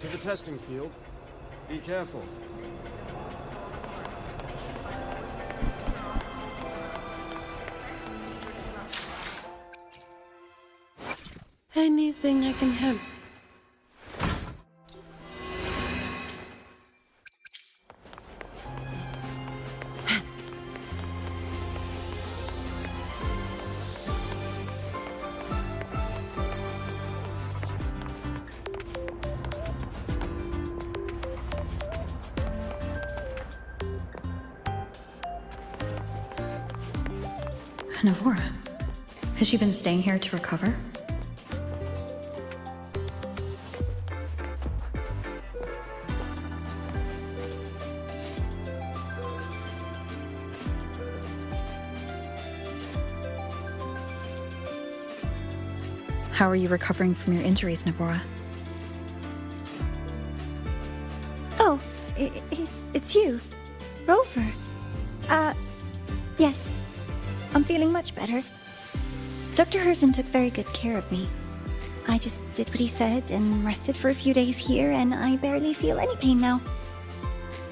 To the testing field. Be careful. Anything I can help. Navora, has she been staying here to recover? How are you recovering from your injuries, Navora? Oh, it's you. Rover. Yes. I'm feeling much better. Dr. Herson took very good care of me. I just did what he said and rested for a few days here, and I barely feel any pain now.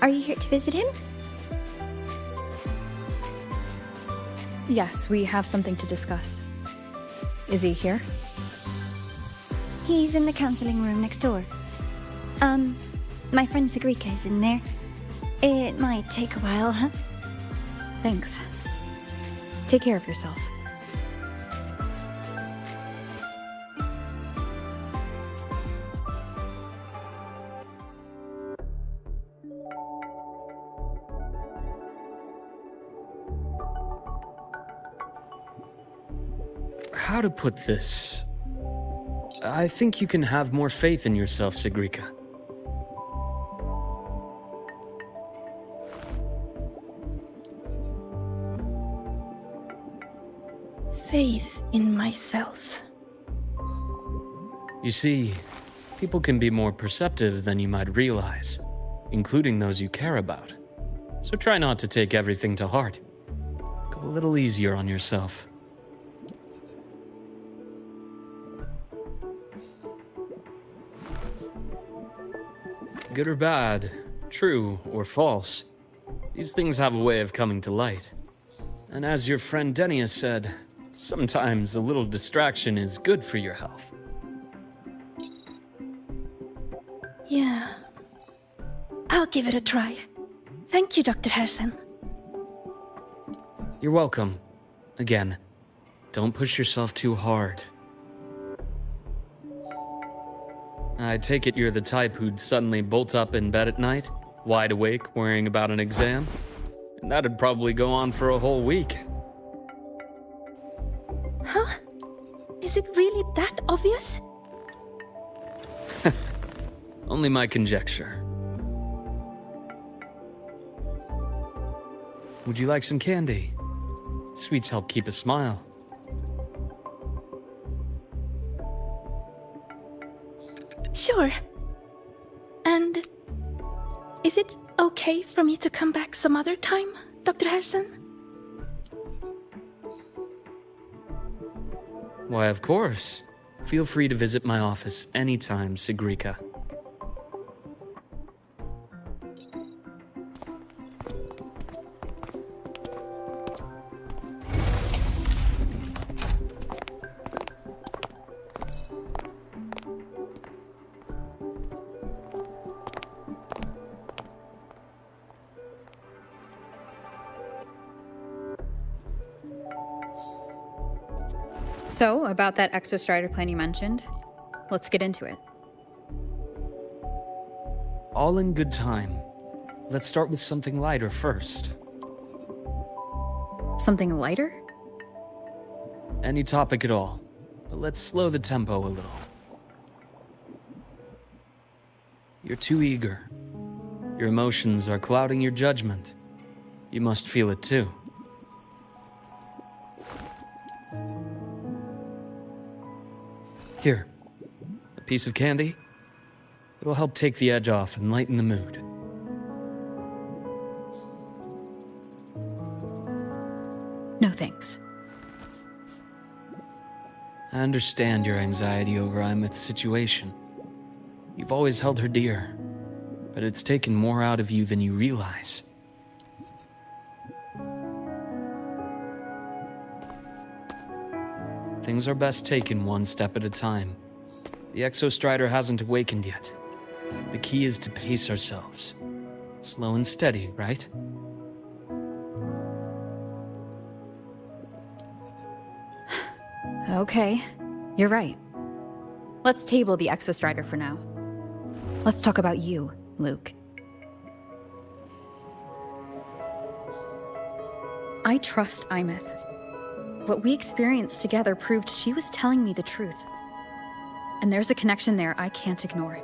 Are you here to visit him? Yes, we have something to discuss. Is he here? He's in the counseling room next door. My friend Sigrika is in there. It might take a while, huh? Thanks. Take care of yourself. How to put this? I think you can have more faith in yourself, Sigrika. Faith in myself. You see, people can be more perceptive than you might realize, including those you care about. So try not to take everything to heart. Go a little easier on yourself. Good or bad, true or false, these things have a way of coming to light. And as your friend Denia said, sometimes a little distraction is good for your health. Yeah. I'll give it a try. Thank you, Dr. Herson. You're welcome. Again, don't push yourself too hard. I take it you're the type who'd suddenly bolt up in bed at night, wide awake, worrying about an exam? And that'd probably go on for a whole week. Huh? Is it really that obvious? Only my conjecture. Would you like some candy? Sweets help keep a smile. Sure. And is it okay for me to come back some other time, Dr. Herson? Why, of course. Feel free to visit my office anytime, Sigrika. So, about that Exostrider plan you mentioned, let's get into it. All in good time. Let's start with something lighter first. Something lighter? Any topic at all, but let's slow the tempo a little. You're too eager. Your emotions are clouding your judgment. You must feel it too. Here, a piece of candy. It'll help take the edge off and lighten the mood. No thanks. I understand your anxiety over Imeth's situation. You've always held her dear, but it's taken more out of you than you realize. Things are best taken one step at a time. The Exostrider hasn't awakened yet. The key is to pace ourselves. Slow and steady, right? Okay, you're right. Let's table the Exostrider for now. Let's talk about you, Luke. I trust Imeth. What we experienced together proved she was telling me the truth. And there's a connection there I can't ignore.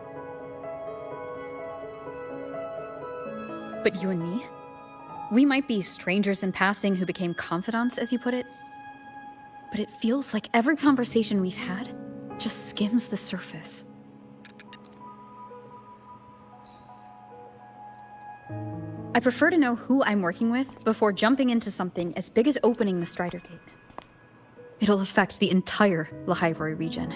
But you and me? We might be strangers in passing who became confidants, as you put it. But it feels like every conversation we've had just skims the surface. I prefer to know who I'm working with before jumping into something as big as opening the Strider Gate. It'll affect the entire Lahairoi region.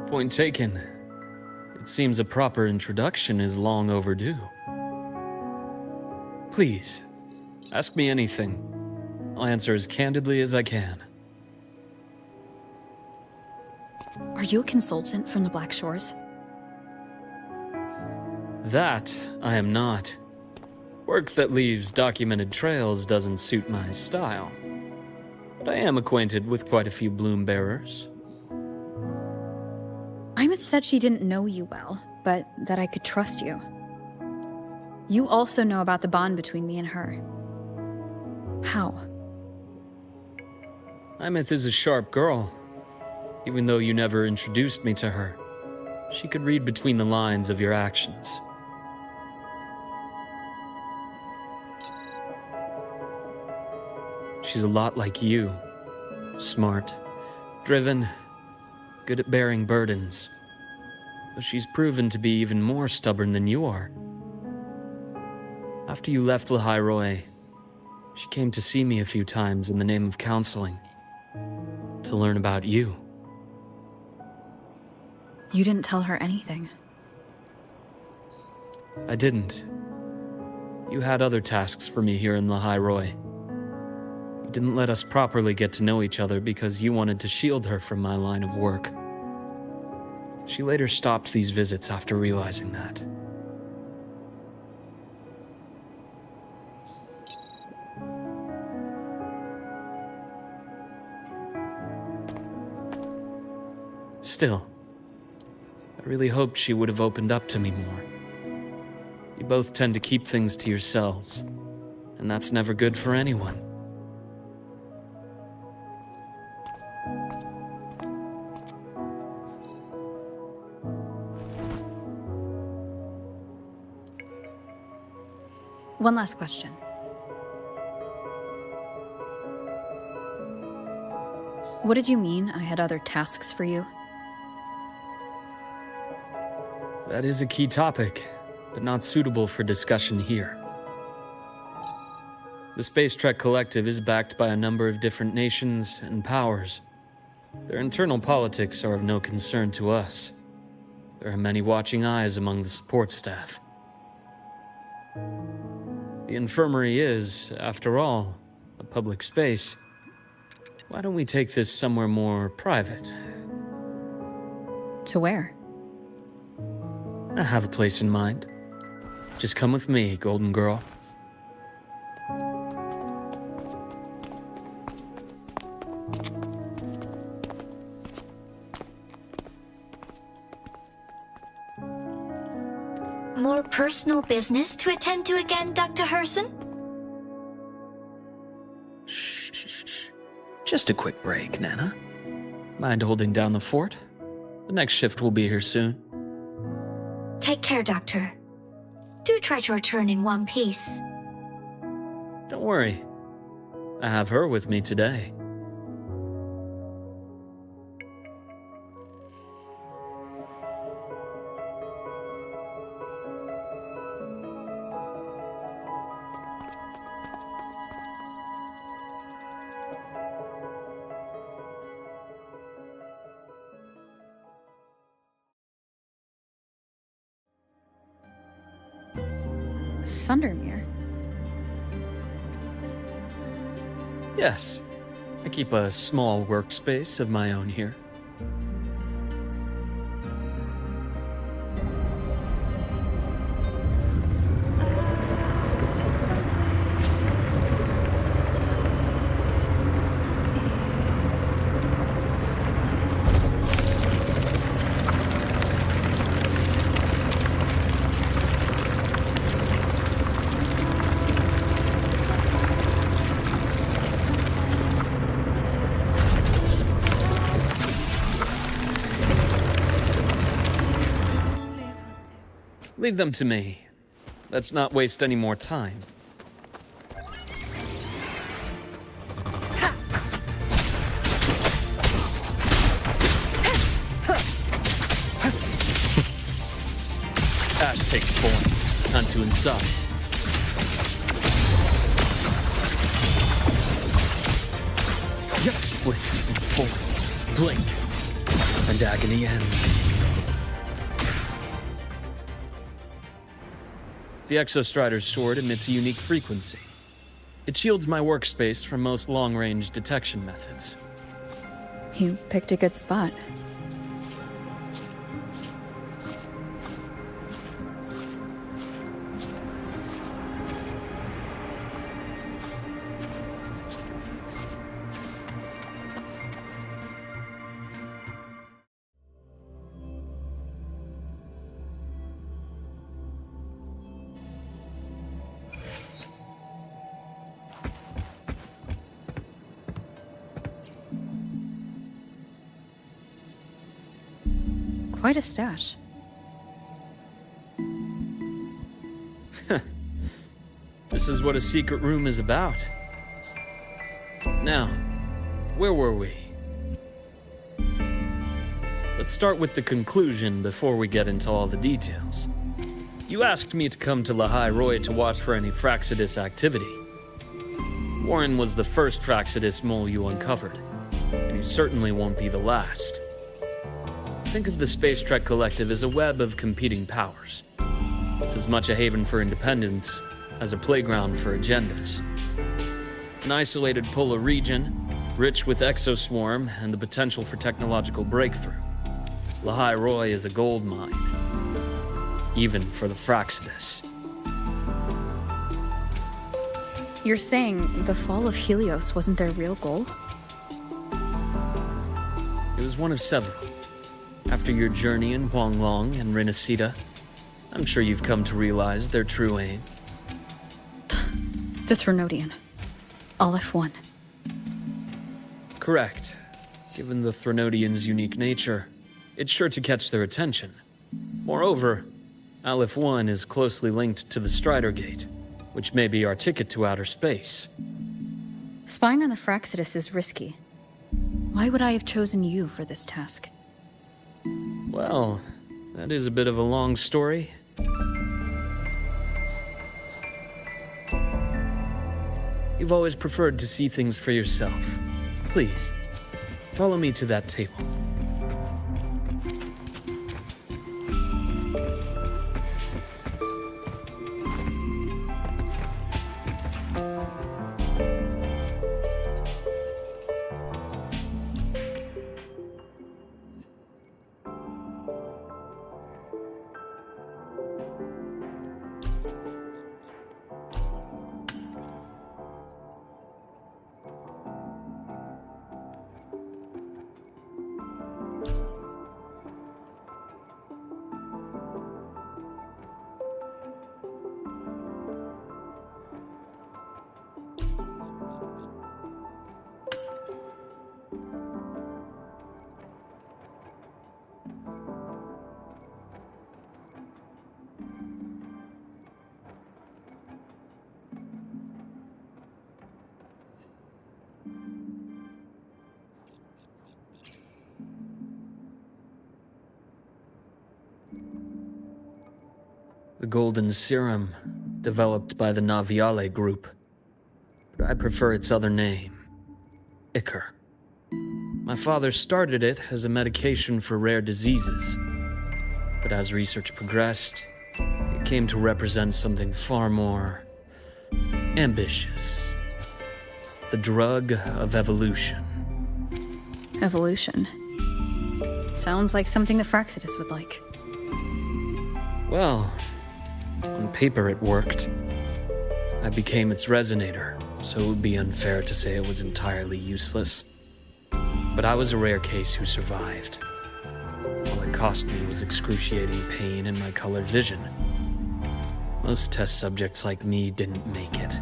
Point taken. It seems a proper introduction is long overdue. Please, ask me anything. I'll answer as candidly as I can. Are you a consultant from the Black Shores? That I am not. Work that leaves documented trails doesn't suit my style. But I am acquainted with quite a few bloom bearers. Imeth said she didn't know you well, but that I could trust you. You also know about the bond between me and her. How? Imeth is a sharp girl. Even though you never introduced me to her, she could read between the lines of your actions. She's a lot like you. Smart, driven, good at bearing burdens. But she's proven to be even more stubborn than you are. After you left Lahairoi, she came to see me a few times in the name of counseling. To learn about you. You didn't tell her anything. I didn't. You had other tasks for me here in Lahairoi. You didn't let us properly get to know each other because you wanted to shield her from my line of work. She later stopped these visits after realizing that. Still, I really hoped she would have opened up to me more. You both tend to keep things to yourselves, and that's never good for anyone. One last question. What did you mean I had other tasks for you? That is a key topic, but not suitable for discussion here. The Space Trek Collective is backed by a number of different nations and powers. Their internal politics are of no concern to us. There are many watching eyes among the support staff. The infirmary is, after all, a public space. Why don't we take this somewhere more private? To where? I have a place in mind. Just come with me, Golden Girl. More personal business to attend to again, Dr. Herson? Shh. Just a quick break, Nana. Mind holding down the fort? The next shift will be here soon. Take care, Doctor. Do try to return in one piece. Don't worry. I have her with me today. Sundermere? Yes, I keep a small workspace of my own here. Leave them to me. Let's not waste any more time. Ash takes form. Time to incise. Split and form. Blink. And agony ends. The Exostrider's sword emits a unique frequency. It shields my workspace from most long-range detection methods. You picked a good spot. Quite a stash. This is what a secret room is about. Now, where were we? Let's start with the conclusion before we get into all the details. You asked me to come to Lahai Roy to watch for any Fraxidus activity. Warren was the first Fraxidus mole you uncovered, and he certainly won't be the last. Think of the Space Trek Collective as a web of competing powers. It's as much a haven for independence as a playground for agendas. An isolated polar region, rich with exoswarm and the potential for technological breakthrough. Lahai Roy is a gold mine, even for the Fraxidus. You're saying the fall of Helios wasn't their real goal? It was one of several. After your journey in Huanglong and Renacida, I'm sure you've come to realize their true aim. The Threnodian. Aleph 1. Correct. Given the Threnodian's unique nature, it's sure to catch their attention. Moreover, Aleph 1 is closely linked to the Strider Gate, which may be our ticket to outer space. Spying on the Fraxidus is risky. Why would I have chosen you for this task? Well, that is a bit of a long story. You've always preferred to see things for yourself. Please, follow me to that table. The Golden Serum, developed by the Naviale Group. But I prefer its other name, Ichor. My father started it as a medication for rare diseases. But as research progressed, it came to represent something far more ambitious. The drug of evolution. Evolution. Sounds like something the Fraxidus would like. Well, on paper it worked. I became its resonator, so it would be unfair to say it was entirely useless. But I was a rare case who survived. All it cost me was excruciating pain and my colored vision. Most test subjects like me didn't make it.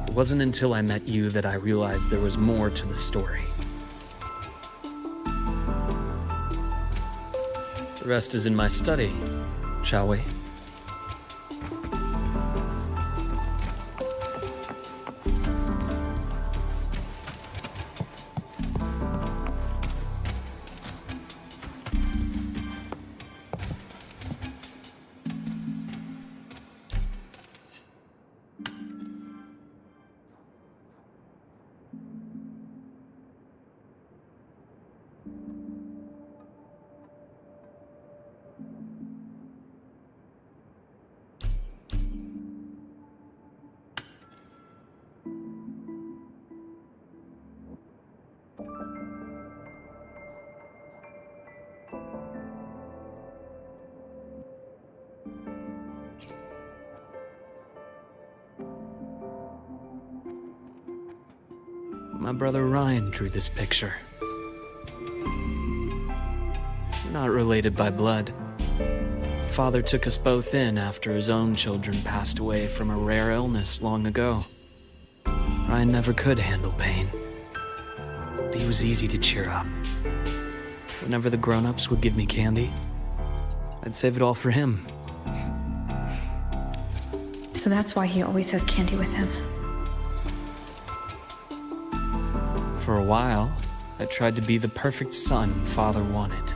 It wasn't until I met you that I realized there was more to the story. The rest is in my study, shall we? My brother Ryan drew this picture. We're not related by blood. Father took us both in after his own children passed away from a rare illness long ago. Ryan never could handle pain, but he was easy to cheer up. Whenever the grown-ups would give me candy, I'd save it all for him. So that's why he always has candy with him. For a while, I tried to be the perfect son Father wanted.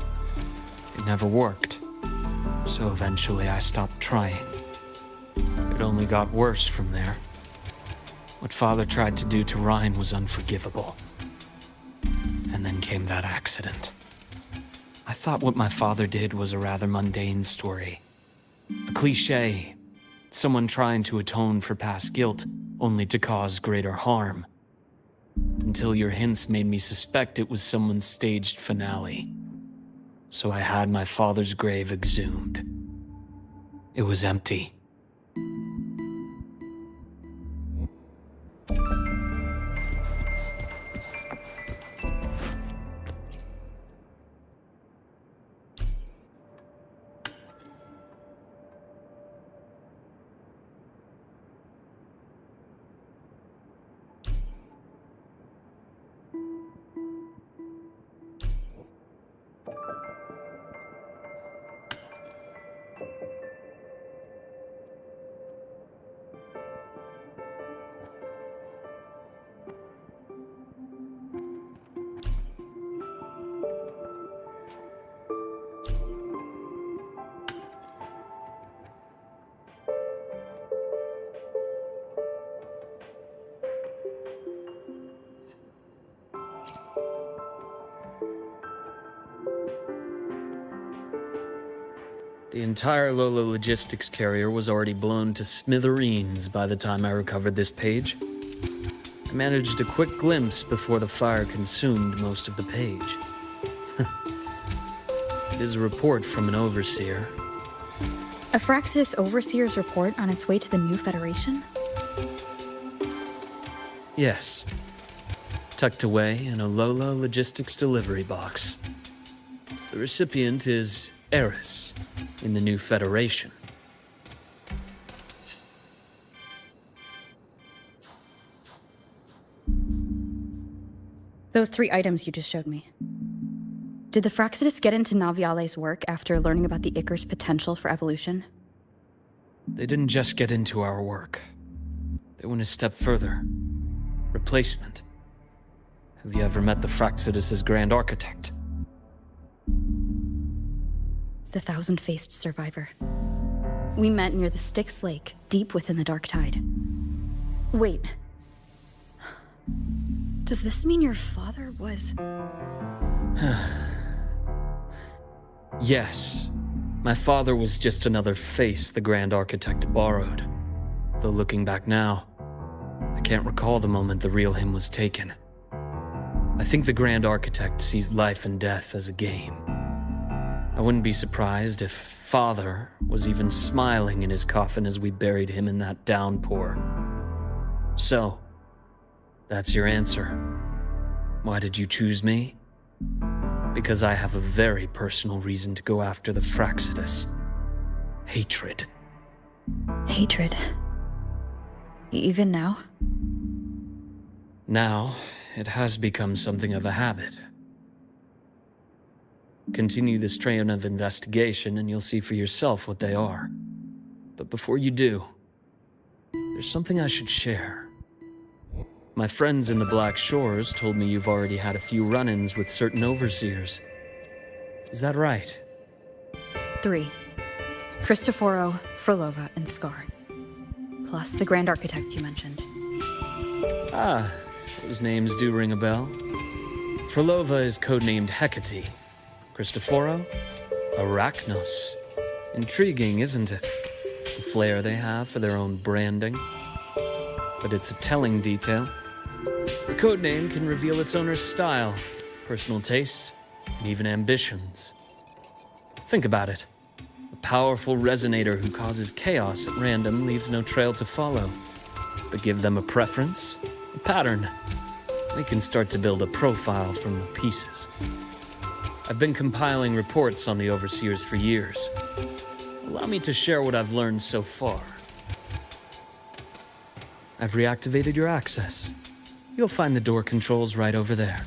It never worked, so eventually I stopped trying. It only got worse from there. What Father tried to do to Ryan was unforgivable. And then came that accident. I thought what my father did was a rather mundane story. A cliché. Someone trying to atone for past guilt, only to cause greater harm. Until your hints made me suspect it was someone's staged finale. So I had my father's grave exhumed. It was empty. The entire Lola logistics carrier was already blown to smithereens by the time I recovered this page. I managed a quick glimpse before the fire consumed most of the page. It is a report from an overseer. A Fraxidus Overseer's report on its way to the new Federation? Yes. Tucked away in a Lola logistics delivery box. The recipient is Eris, in the new Federation. Those 3 items you just showed me. Did the Fraxidus get into Naviale's work after learning about the Icar's potential for evolution? They didn't just get into our work. They went a step further. Replacement. Have you ever met the Fraxidus' Grand Architect? The thousand-faced survivor. We met near the Styx Lake, deep within the Dark Tide. Wait. Does this mean your father was... Yes. My father was just another face the Grand Architect borrowed. Though looking back now, I can't recall the moment the real him was taken. I think the Grand Architect sees life and death as a game. I wouldn't be surprised if Father was even smiling in his coffin as we buried him in that downpour. So, that's your answer. Why did you choose me? Because I have a very personal reason to go after the Fraccidus. Hatred. Hatred. Even now? Now, it has become something of a habit. Continue this train of investigation and you'll see for yourself what they are. But before you do, there's something I should share. My friends in the Black Shores told me you've already had a few run-ins with certain overseers. Is that right? 3. Cristoforo, Frolova, and Scar. Plus the Grand Architect you mentioned. Ah, those names do ring a bell. Frolova is codenamed Hecate. Cristoforo? Arachnos. Intriguing, isn't it? The flair they have for their own branding. But it's a telling detail. The codename can reveal its owner's style, personal tastes, and even ambitions. Think about it. A powerful resonator who causes chaos at random leaves no trail to follow. But give them a preference, a pattern. They can start to build a profile from the pieces. I've been compiling reports on the Overseers for years. Allow me to share what I've learned so far. I've reactivated your access. You'll find the door controls right over there.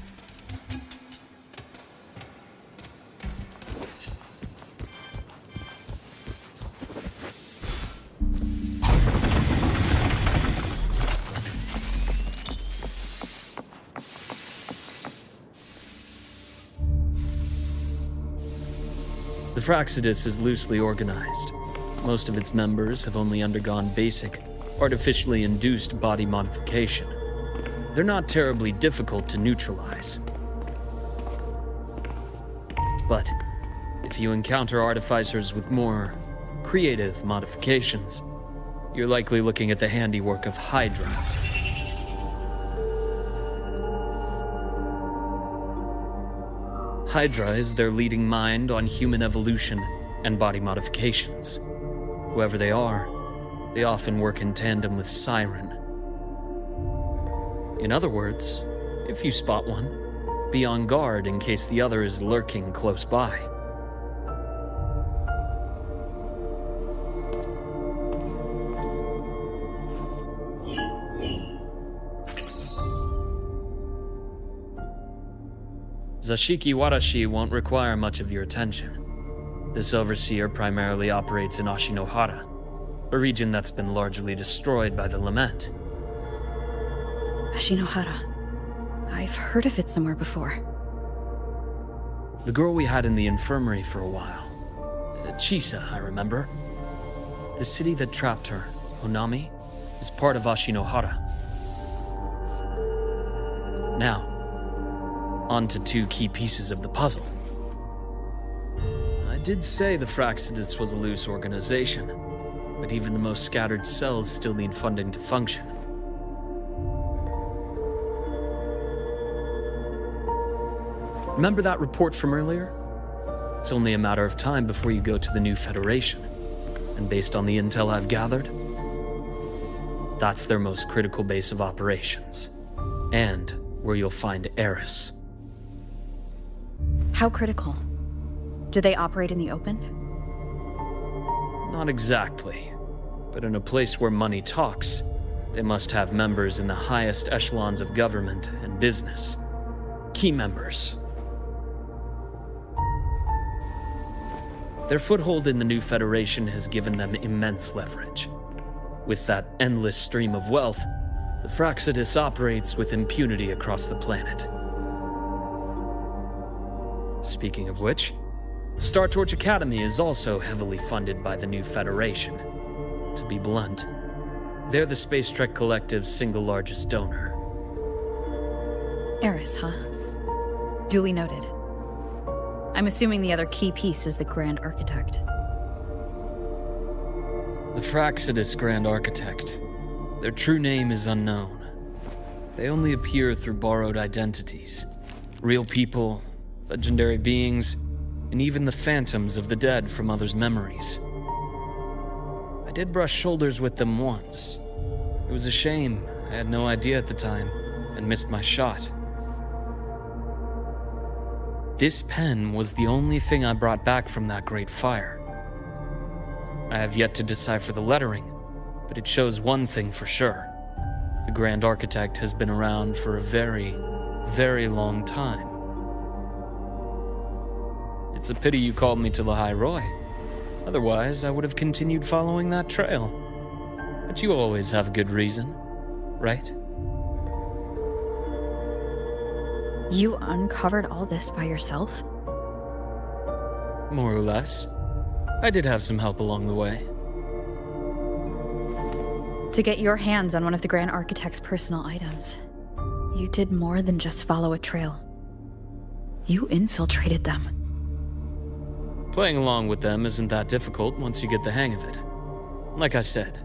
The Fraccidus is loosely organized. Most of its members have only undergone basic, artificially induced body modification. They're not terribly difficult to neutralize. But if you encounter artificers with more creative modifications, you're likely looking at the handiwork of Hydra. Hydra is their leading mind on human evolution and body modifications. Whoever they are, they often work in tandem with Siren. In other words, if you spot one, be on guard in case the other is lurking close by. Zashiki Warashi won't require much of your attention. This overseer primarily operates in Ashinohara, a region that's been largely destroyed by the Lament. Ashinohara. I've heard of it somewhere before. The girl we had in the infirmary for a while. Chisa, I remember. The city that trapped her, Honami, is part of Ashinohara. Now, on to 2 key pieces of the puzzle. I did say the Fraccidus was a loose organization, but even the most scattered cells still need funding to function. Remember that report from earlier? It's only a matter of time before you go to the new Federation. And based on the intel I've gathered, that's their most critical base of operations. And where you'll find Eris. How critical? Do they operate in the open? Not exactly. But in a place where money talks, they must have members in the highest echelons of government and business. Key members. Their foothold in the new Federation has given them immense leverage. With that endless stream of wealth, the Fraccidus operates with impunity across the planet. Speaking of which, Star Torch Academy is also heavily funded by the new Federation. To be blunt, they're the Space Trek Collective's single largest donor. Eris, huh? Duly noted. I'm assuming the other key piece is the Grand Architect. The Fraxidus Grand Architect. Their true name is unknown. They only appear through borrowed identities. Real people, legendary beings, and even the phantoms of the dead from others' memories. I did brush shoulders with them once. It was a shame. I had no idea at the time, and missed my shot. This pen was the only thing I brought back from that great fire. I have yet to decipher the lettering, but it shows one thing for sure. The Grand Architect has been around for a very, very long time. It's a pity you called me to the High Roy. Otherwise, I would have continued following that trail. But you always have a good reason, right? You uncovered all this by yourself? More or less. I did have some help along the way. To get your hands on one of the Grand Architect's personal items, you did more than just follow a trail. You infiltrated them. Playing along with them isn't that difficult once you get the hang of it. Like I said,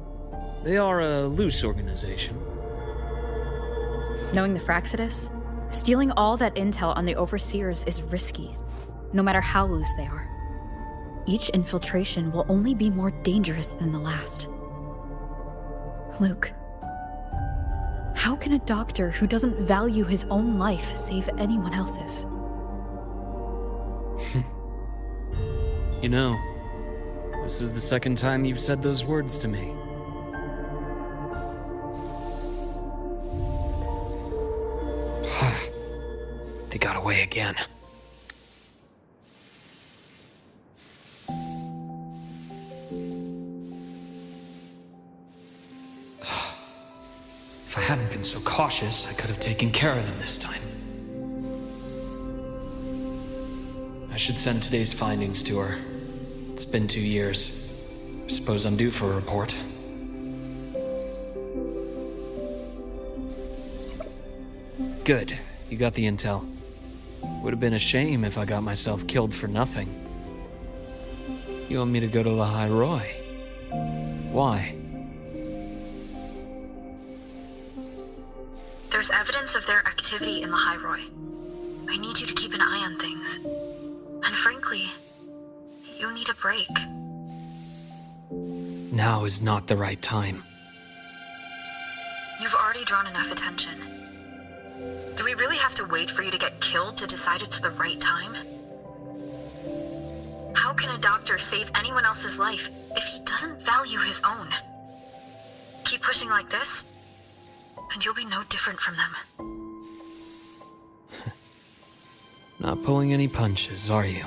they are a loose organization. Knowing the Fraxidus, stealing all that intel on the Overseers is risky, no matter how loose they are. Each infiltration will only be more dangerous than the last. Luke, how can a doctor who doesn't value his own life save anyone else's? You know, this is the second time you've said those words to me. They got away again. If I hadn't been so cautious, I could have taken care of them this time. I should send today's findings to her. It's been 2 years. I suppose I'm due for a report. Good. You got the intel. Would have been a shame if I got myself killed for nothing. You want me to go to the High Roy? Why? There's evidence of their activity in the High Roy. I need you to keep an eye on things. And frankly, you need a break. Now is not the right time. You've already drawn enough attention. Do we really have to wait for you to get killed to decide it's the right time? How can a doctor save anyone else's life if he doesn't value his own? Keep pushing like this, and you'll be no different from them. Not pulling any punches, are you?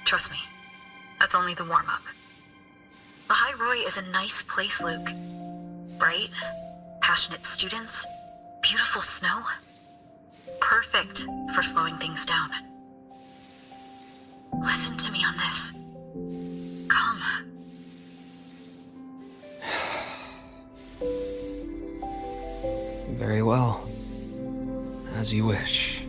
Trust me, that's only the warm-up. The High Roy is a nice place, Luke. Bright, passionate students, beautiful snow. Perfect for slowing things down. Listen to me on this. Come. Very well. As you wish.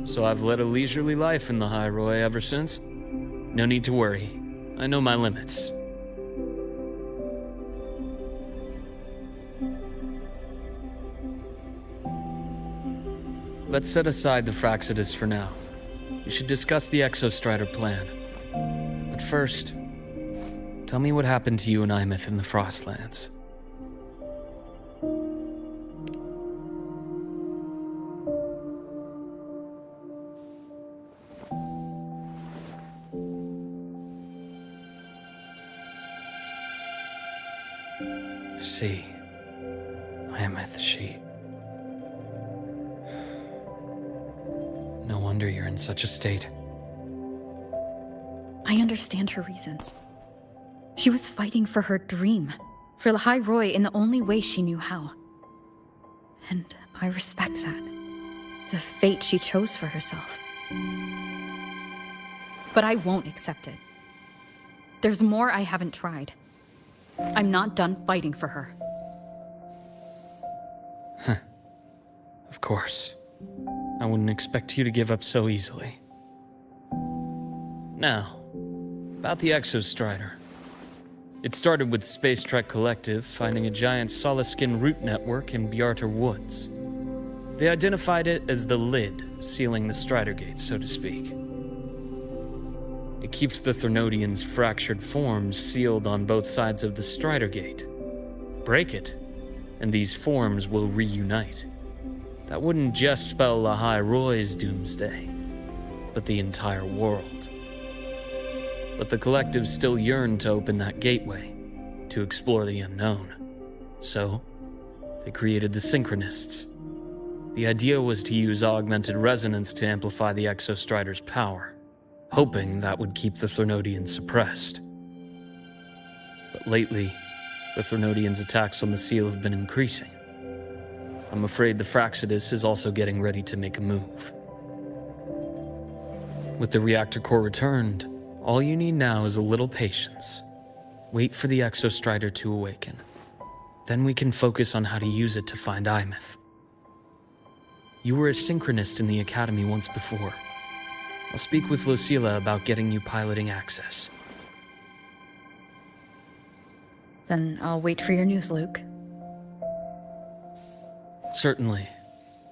So I've led a leisurely life in the High Roy ever since? No need to worry. I know my limits. Let's set aside the Fraxidus for now. We should discuss the Exostrider plan. But first, tell me what happened to you and Imeth in the Frostlands. I see. Imeth, she... No wonder you're in such a state. I understand her reasons. She was fighting for her dream, for the High Roy in the only way she knew how. And I respect that. The fate she chose for herself. But I won't accept it. There's more I haven't tried. I'm not done fighting for her. Of course. I wouldn't expect you to give up so easily. Now, about the Exostrider. It started with Space Trek Collective finding a giant solid-skin root network in Bjarter Woods. They identified it as the lid, sealing the Strider Gate, so to speak. It keeps the Threnodians' fractured forms sealed on both sides of the Strider Gate. Break it, and these forms will reunite. That wouldn't just spell Lahai Roy's doomsday, but the entire world. But the Collective still yearned to open that gateway, to explore the unknown. So, they created the Synchronists. The idea was to use augmented resonance to amplify the Exostrider's power, hoping that would keep the Threnodians suppressed. But lately, the Threnodians' attacks on the seal have been increasing. I'm afraid the Fraxidus is also getting ready to make a move. With the reactor core returned, all you need now is a little patience. Wait for the Exostrider to awaken. Then we can focus on how to use it to find Imeth. You were a synchronist in the Academy once before. I'll speak with Lucilla about getting you piloting access. Then I'll wait for your news, Luke. Certainly,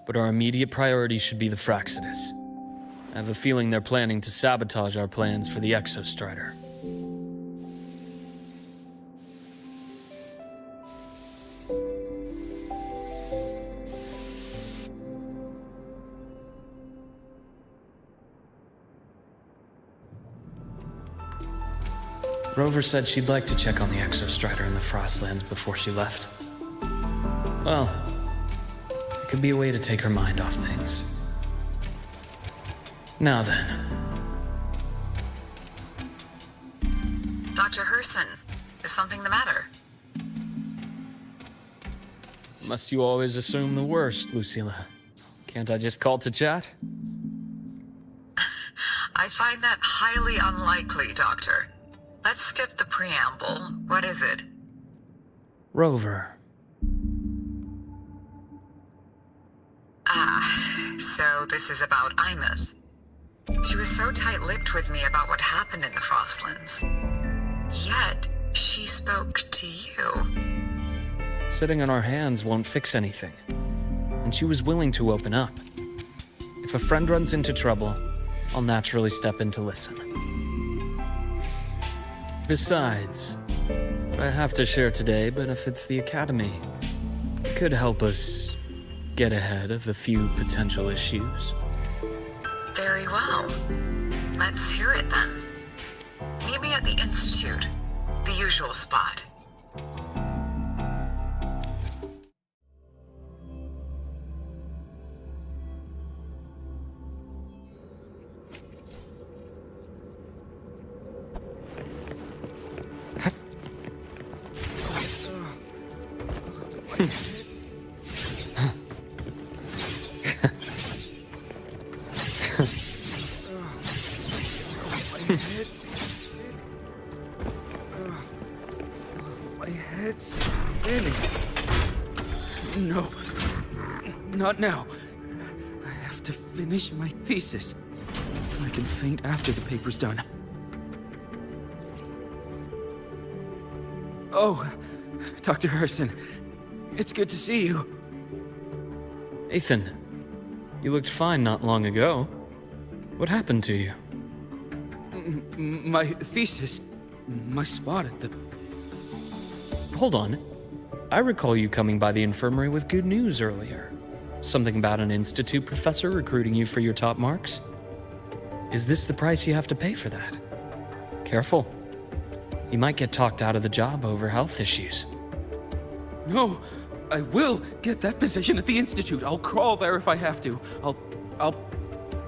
but our immediate priority should be the Fraxidus. I have a feeling they're planning to sabotage our plans for the Exostrider. Rover said she'd like to check on the Exostrider in the Frostlands before she left. Well, it could be a way to take her mind off things. Now then. Dr. Herson, is something the matter? Must you always assume the worst, Lucilla? Can't I just call to chat? I find that highly unlikely, Doctor. Let's skip the preamble. What is it? Rover. So this is about Imeth. She was so tight-lipped with me about what happened in the Frostlands. Yet, she spoke to you. Sitting on our hands won't fix anything. And she was willing to open up. If a friend runs into trouble, I'll naturally step in to listen. Besides, what I have to share today benefits the Academy. It could help us get ahead of a few potential issues. Very well. Let's hear it then. Meet me at the Institute, the usual spot. My head's spinning. No, not now. I have to finish my thesis. I can faint after the paper's done. Oh, Dr. Herson, it's good to see you. Ethan, you looked fine not long ago. What happened to you? My thesis, my spot at the... Hold on. I recall you coming by the infirmary with good news earlier. Something about an institute professor recruiting you for your top marks? Is this the price you have to pay for that? Careful. You might get talked out of the job over health issues. No, I will get that position at the Institute. I'll crawl there if I have to. I'll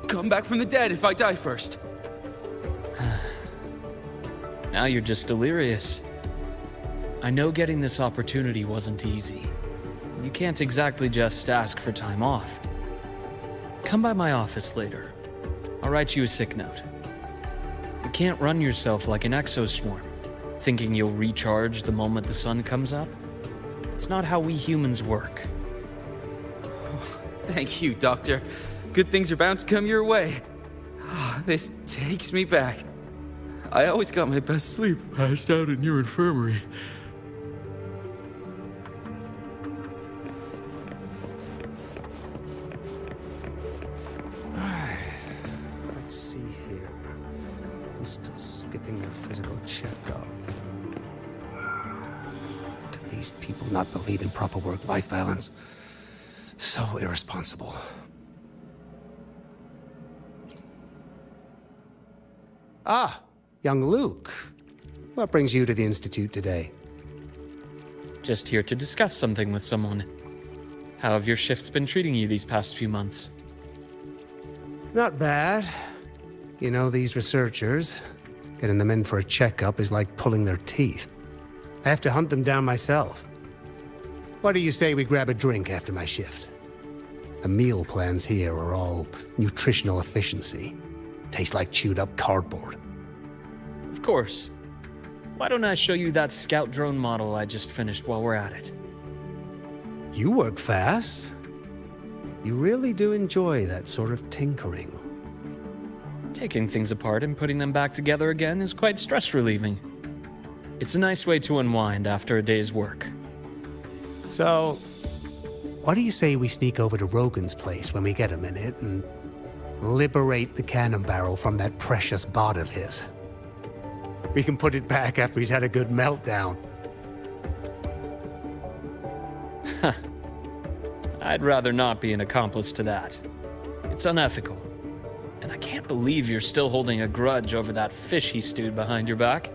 come back from the dead if I die first. Now you're just delirious. I know getting this opportunity wasn't easy. You can't exactly just ask for time off. Come by my office later. I'll write you a sick note. You can't run yourself like an exoswarm, thinking you'll recharge the moment the sun comes up. It's not how we humans work. Oh, thank you, Doctor. Good things are bound to come your way. This takes me back. I always got my best sleep passed out in your infirmary. Let's see here. I'm still skipping their physical checkup. Do these people not believe in proper work-life balance? So irresponsible. Ah, young Luke. What brings you to the Institute today? Just here to discuss something with someone. How have your shifts been treating you these past few months? Not bad. You know, these researchers, getting them in for a checkup is like pulling their teeth. I have to hunt them down myself. What do you say we grab a drink after my shift? The meal plans here are all nutritional efficiency. Taste like chewed up cardboard. Of course. Why don't I show you that scout drone model I just finished while we're at it? You work fast. You really do enjoy that sort of tinkering. Taking things apart and putting them back together again is quite stress relieving. It's a nice way to unwind after a day's work. So, what do you say we sneak over to Rogan's place when we get a minute and liberate the cannon barrel from that precious bot of his? We can put it back after he's had a good meltdown. I'd rather not be an accomplice to that. It's unethical. And I can't believe you're still holding a grudge over that fish he stewed behind your back.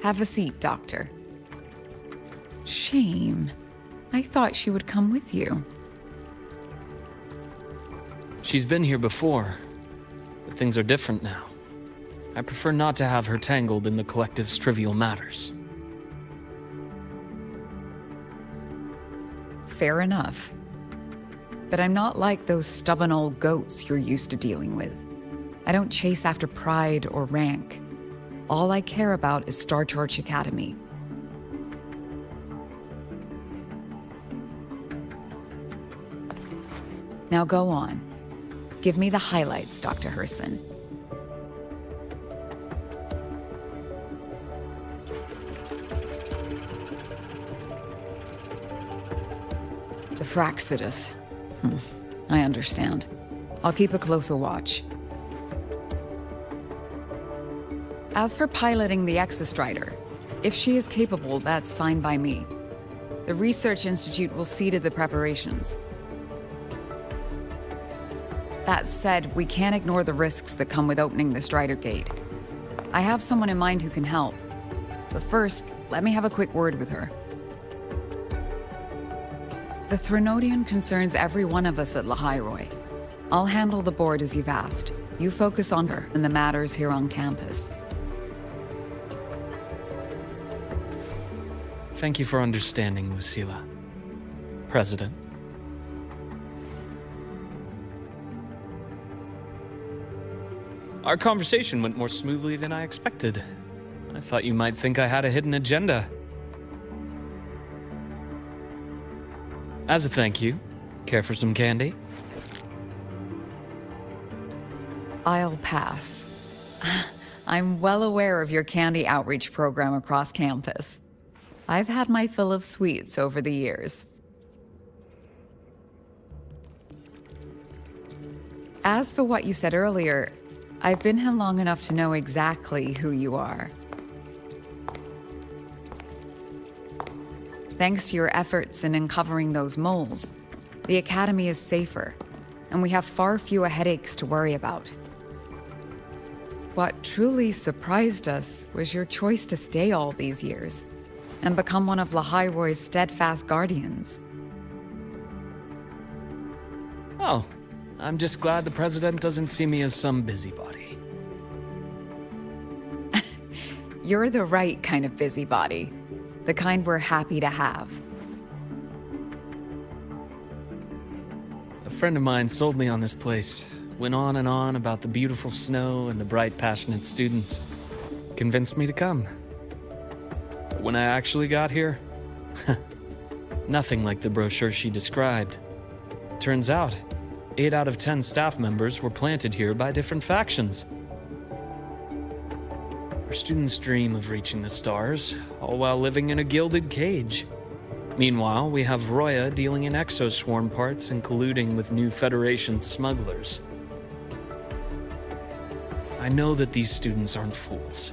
Have a seat, Doctor. Shame. I thought she would come with you. She's been here before, but things are different now. I prefer not to have her tangled in the collective's trivial matters. Fair enough. But I'm not like those stubborn old goats you're used to dealing with. I don't chase after pride or rank. All I care about is Star Torch Academy. Now go on. Give me the highlights, Dr. Herson. The Fraxidus. I understand. I'll keep a closer watch. As for piloting the Exostrider, if she is capable, that's fine by me. The Research Institute will see to the preparations. That said, we can't ignore the risks that come with opening the Strider Gate. I have someone in mind who can help. But first, let me have a quick word with her. The Threnodian concerns every one of us at Lahairoi. I'll handle the board as you've asked. You focus on her and the matters here on campus. Thank you for understanding, Lucila. President. Our conversation went more smoothly than I expected. I thought you might think I had a hidden agenda. As a thank you, care for some candy? I'll pass. I'm well aware of your candy outreach program across campus. I've had my fill of sweets over the years. As for what you said earlier, I've been here long enough to know exactly who you are. Thanks to your efforts in uncovering those moles, the Academy is safer, and we have far fewer headaches to worry about. What truly surprised us was your choice to stay all these years and become one of Lahai-Roy's steadfast guardians. Oh, I'm just glad the President doesn't see me as some busybody. You're the right kind of busybody, the kind we're happy to have. A friend of mine sold me on this place. Went on and on about the beautiful snow and the bright, passionate students. Convinced me to come. But when I actually got here, nothing like the brochure she described. Turns out, 8 out of 10 staff members were planted here by different factions. Our students dream of reaching the stars, all while living in a gilded cage. Meanwhile, we have Roya dealing in exoswarm parts and colluding with new Federation smugglers. I know that these students aren't fools.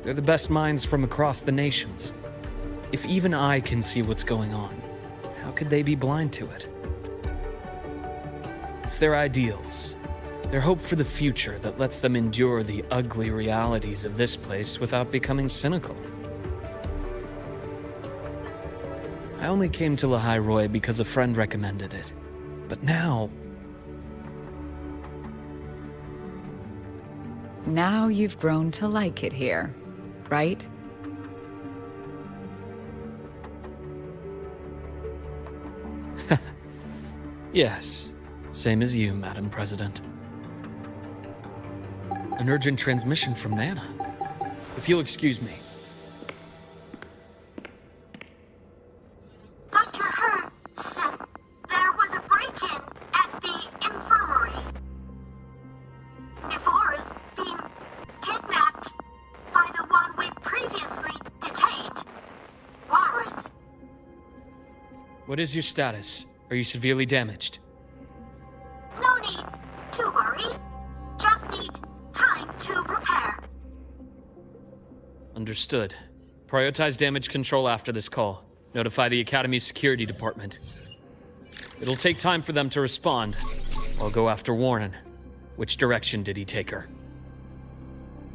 They're the best minds from across the nations. If even I can see what's going on, how could they be blind to it? It's their ideals, their hope for the future that lets them endure the ugly realities of this place without becoming cynical. I only came to Lahai-Roy because a friend recommended it. But now you've grown to like it here, right? Yes, same as you, Madam President. An urgent transmission from Nana. If you'll excuse me. Dr. Hurd said there was a break-in at the infirmary. Nevora's being kidnapped by the one we previously detained, Warren. What is your status? Are you severely damaged? No need to worry. Just need time to repair. Understood. Prioritize damage control after this call. Notify the Academy's security department. It'll take time for them to respond. I'll go after Warren. Which direction did he take her?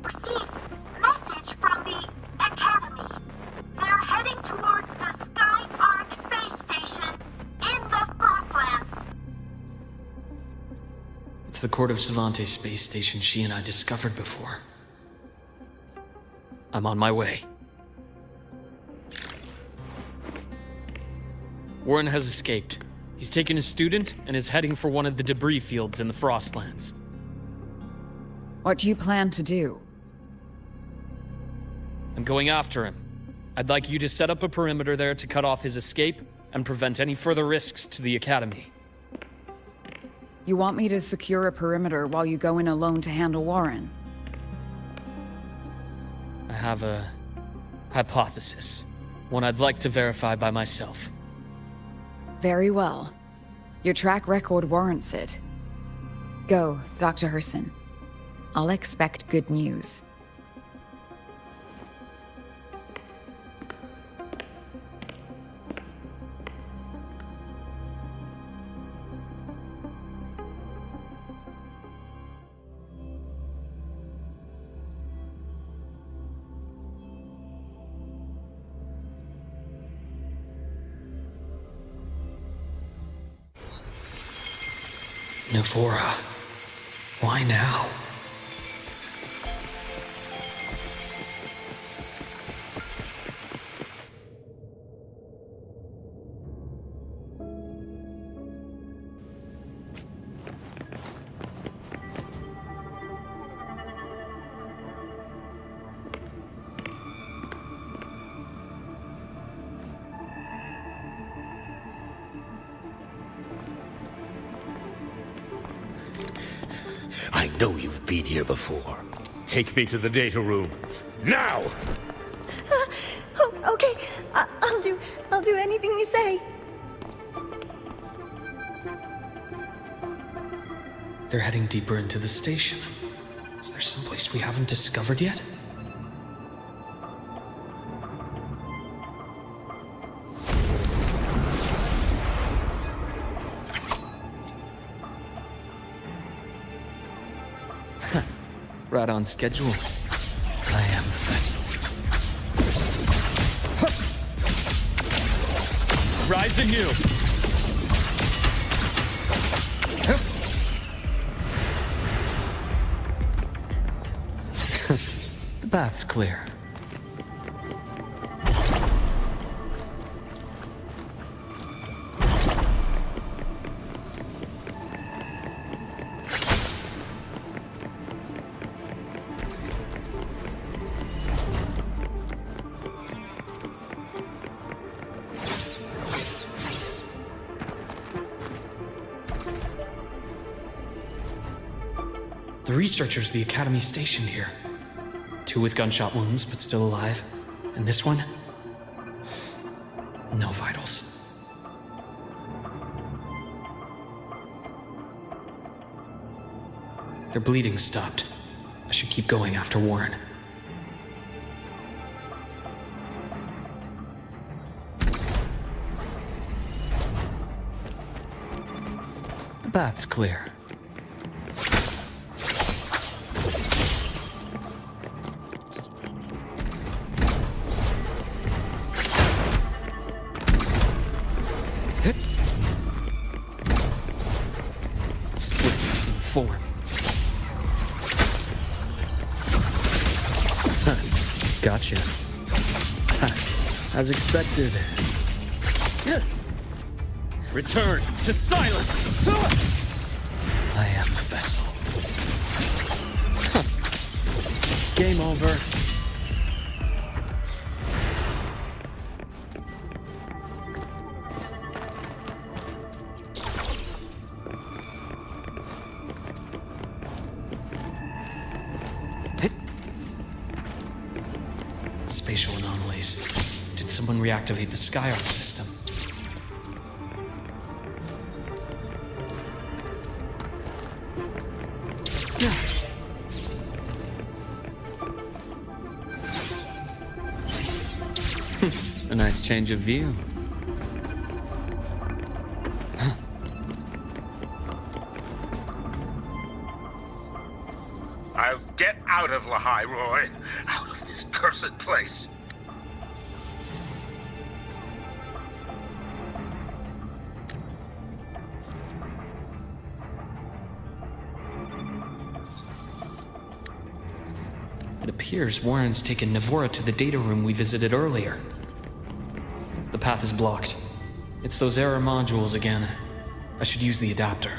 Received message from the Academy. They're heading towards the Sky Arc space station in the Frostlands. It's the Court of Savante space station she and I discovered before. I'm on my way. Warren has escaped. He's taken a student and is heading for one of the debris fields in the Frostlands. What do you plan to do? I'm going after him. I'd like you to set up a perimeter there to cut off his escape and prevent any further risks to the Academy. You want me to secure a perimeter while you go in alone to handle Warren? I have a hypothesis. One I'd like to verify by myself. Very well. Your track record warrants it. Go, Dr. Herson. I'll expect good news. Navora, why now? I know you've been here before. Take me to the data room. Now! Oh, okay. I'll do anything you say. They're heading deeper into the station. Is there someplace we haven't discovered yet? Right on schedule. I am the vessel. Rise anew! The path's clear. The researchers the Academy stationed here. 2 with gunshot wounds, but still alive. And this one? No vitals. Their bleeding stopped. I should keep going after Warren. The path's clear. Form. Gotcha. As expected. Return to silence! I am the vessel. Game over. Spatial anomalies. Did someone reactivate the Skyarc system? A nice change of view. I'll get out of Lahai, Roy. Out of this cursed place. It appears Warren's taken Navora to the data room we visited earlier. The path is blocked. It's those error modules again. I should use the adapter.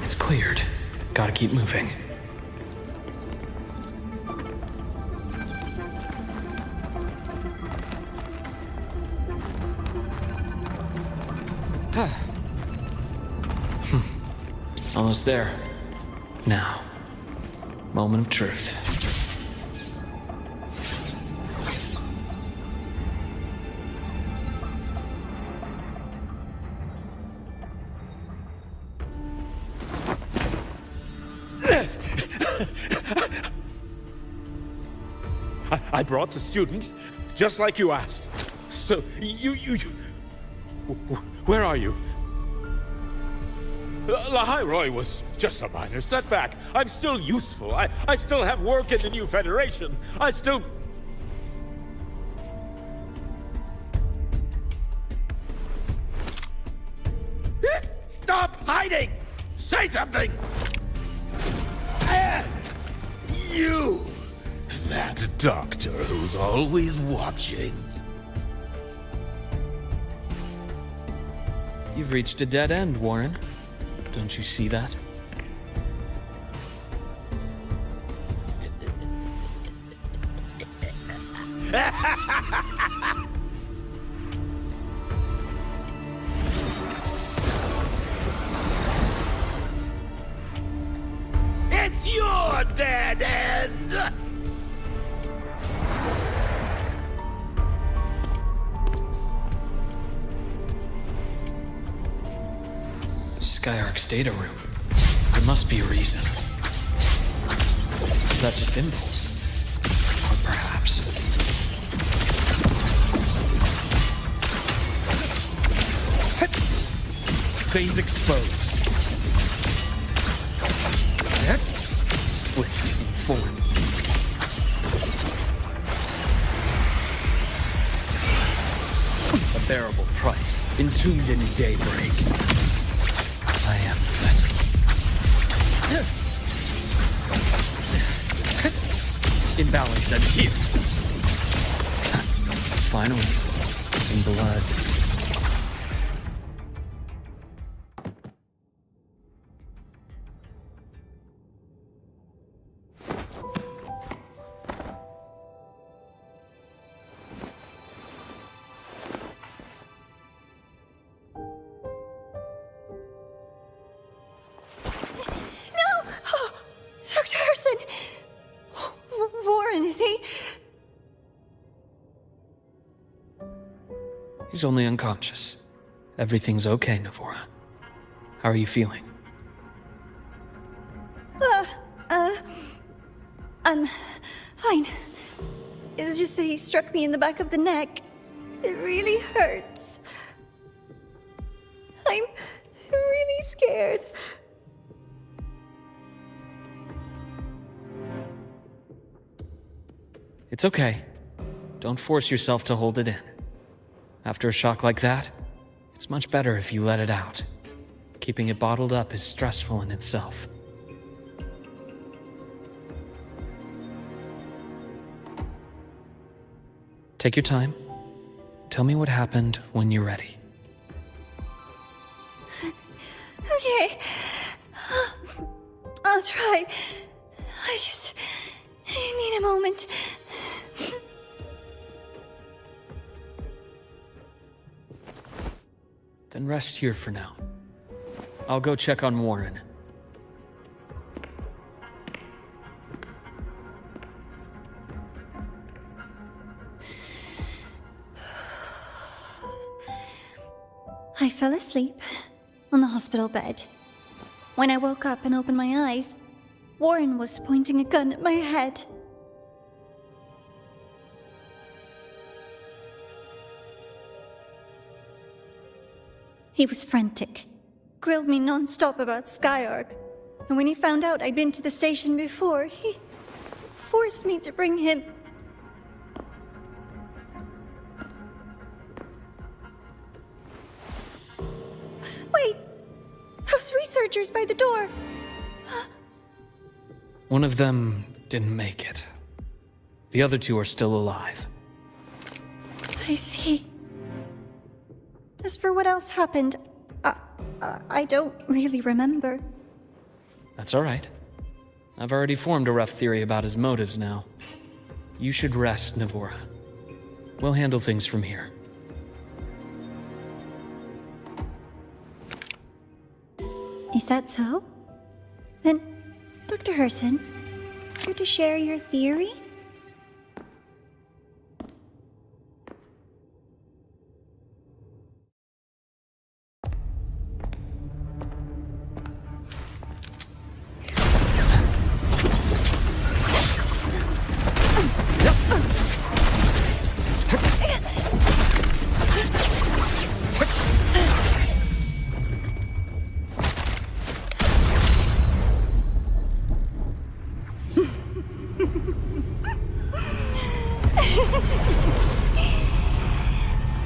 It's cleared. Gotta keep moving. Almost there. Now, moment of truth. I brought the student, just like you asked. So, you... Where are you? Lahai Roy was just a minor setback. I'm still useful. I still have work in the new Federation. I still... Stop hiding! Say something! You! That doctor who's always watching. You've reached a dead end, Warren. Don't you see that? It's your dead end! Skyark's data room. There must be a reason. Is that just impulse? Or perhaps... Veins exposed. Split in form. A bearable price, entombed in daybreak. I am the vessel. Imbalance ends here. Finally, some blood. Dr. Harrison! Warren, is he? He's only unconscious. Everything's okay, Navora. How are you feeling? I'm fine. It's just that he struck me in the back of the neck. It really hurts. I'm really scared. It's okay. Don't force yourself to hold it in. After a shock like that, it's much better if you let it out. Keeping it bottled up is stressful in itself. Take your time. Tell me what happened when you're ready. Okay. I'll try. I need a moment. Then rest here for now. I'll go check on Warren. I fell asleep on the hospital bed. When I woke up and opened my eyes, Warren was pointing a gun at my head. He was frantic, grilled me non-stop about Skyark, and when he found out I'd been to the station before, he forced me to bring him. Wait! Those researchers by the door! One of them didn't make it. The other two are still alive. I see. As for what else happened, I don't really remember. That's all right. I've already formed a rough theory about his motives now. You should rest, Navora. We'll handle things from here. Is that so? Then, Dr. Herson, care to share your theory?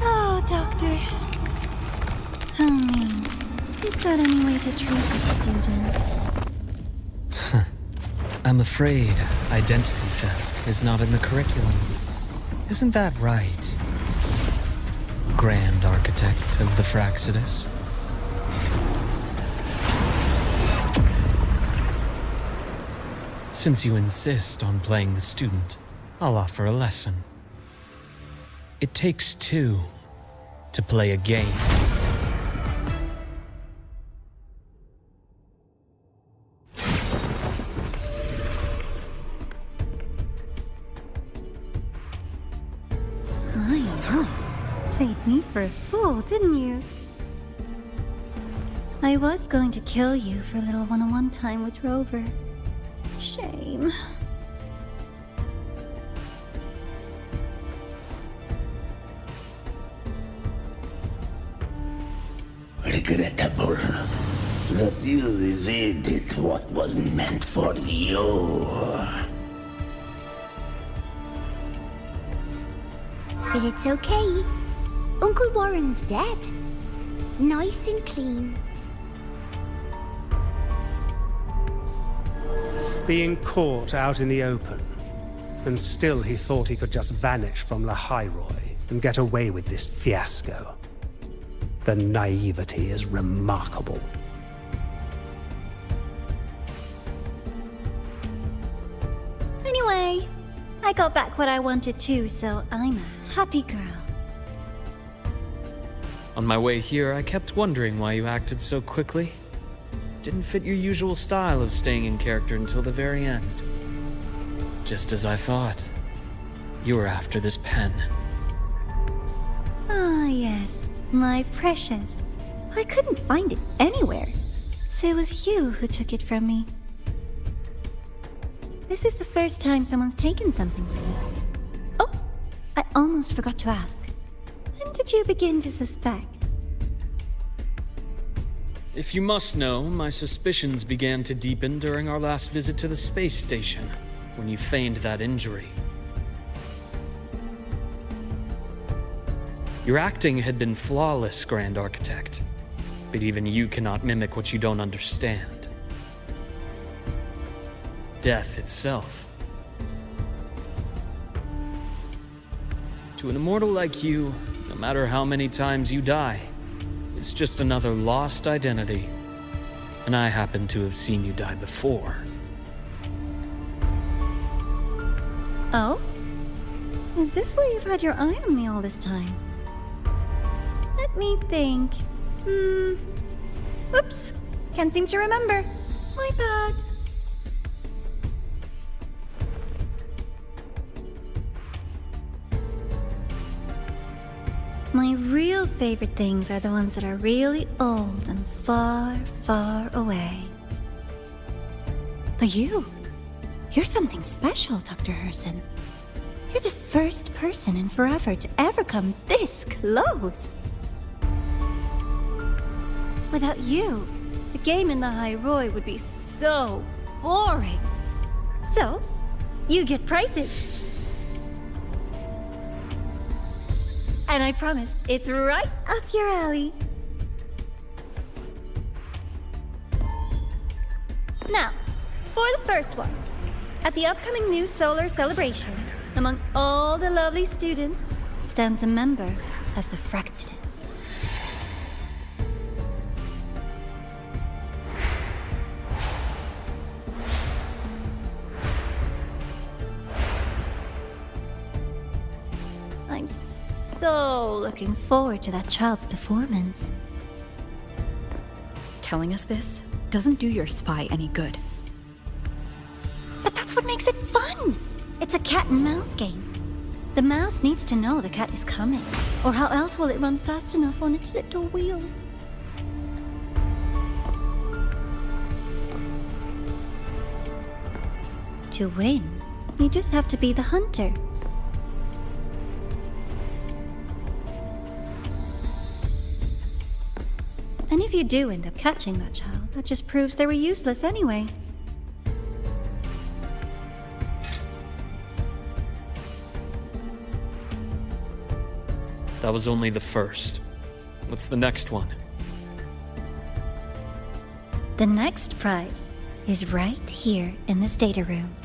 Oh, Doctor. How mean. Is that any way to treat a student? I'm afraid identity theft is not in the curriculum. Isn't that right, Grand Architect of the Fraxidus? Since you insist on playing the student, I'll offer a lesson. It takes two to play a game. Played me for a fool, didn't you? I was going to kill you for a little one-on-one time with Rover. Shame. Regrettable that you evaded what was meant for you. But it's okay. Uncle Warren's dead. Nice and clean. Being caught out in the open. And still he thought he could just vanish from La Highroy and get away with this fiasco. The naivety is remarkable. Anyway, I got back what I wanted too, so I'm a happy girl. On my way here, I kept wondering why you acted so quickly. Didn't fit your usual style of staying in character until the very end. Just as I thought. You were after this pen. Ah, yes. My precious. I couldn't find it anywhere. So it was you who took it from me. This is the first time someone's taken something from me. Oh, I almost forgot to ask. When did you begin to suspect? If you must know, my suspicions began to deepen during our last visit to the space station, when you feigned that injury. Your acting had been flawless, Grand Architect, but even you cannot mimic what you don't understand. Death itself. To an immortal like you, no matter how many times you die, it's just another lost identity. And I happen to have seen you die before. Oh? Is this why you've had your eye on me all this time? Let me think. Oops. Can't seem to remember. My bad. My real favorite things are the ones that are really old and far, far away. But you're something special, Dr. Herson. You're the first person in forever to ever come this close. Without you, the game in the High Roy would be so boring. So, you get prizes. And I promise, it's right up your alley. Now, for the first one. At the upcoming new solar celebration, among all the lovely students, stands a member of the Fractidus. I'm so looking forward to that child's performance. Telling us this doesn't do your spy any good. But that's what makes it fun! It's a cat and mouse game. The mouse needs to know the cat is coming, or how else will it run fast enough on its little wheel? To win, you just have to be the hunter. And if you do end up catching that child, that just proves they were useless anyway. That was only the first. What's the next one? The next prize is right here in this data room.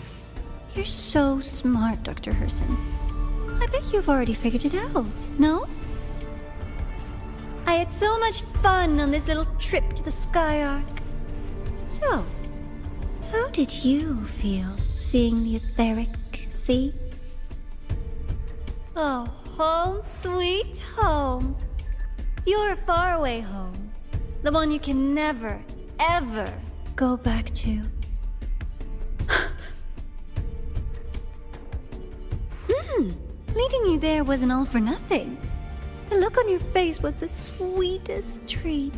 You're so smart, Dr. Herson. I bet you've already figured it out, no? I had so much fun on this little trip to the Sky Arc. So, how did you feel seeing the etheric sea? Oh, home sweet home. Your faraway home. The one you can never, ever go back to. Leading you there wasn't all for nothing. The look on your face was the sweetest treat.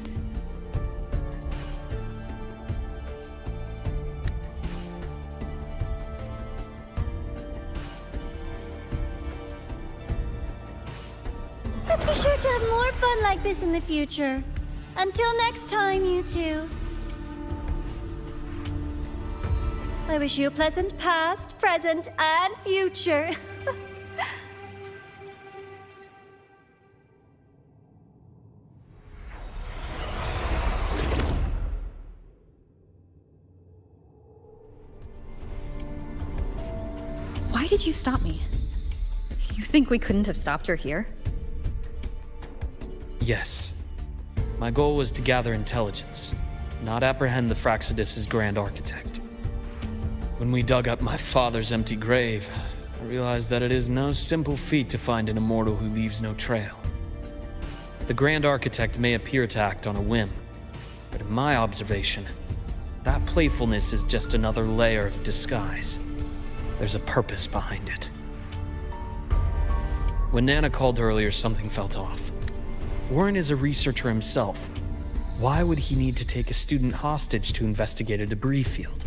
Let's be sure to have more fun like this in the future. Until next time, you two. I wish you a pleasant past, present, and future. Why did you stop me? You think we couldn't have stopped her here? Yes. My goal was to gather intelligence, not apprehend the Fraxidus' grand architect. When we dug up my father's empty grave, I realized that it is no simple feat to find an immortal who leaves no trail. The grand architect may appear to act on a whim, but in my observation, that playfulness is just another layer of disguise. There's a purpose behind it. When Nana called earlier, something felt off. Warren is a researcher himself. Why would he need to take a student hostage to investigate a debris field?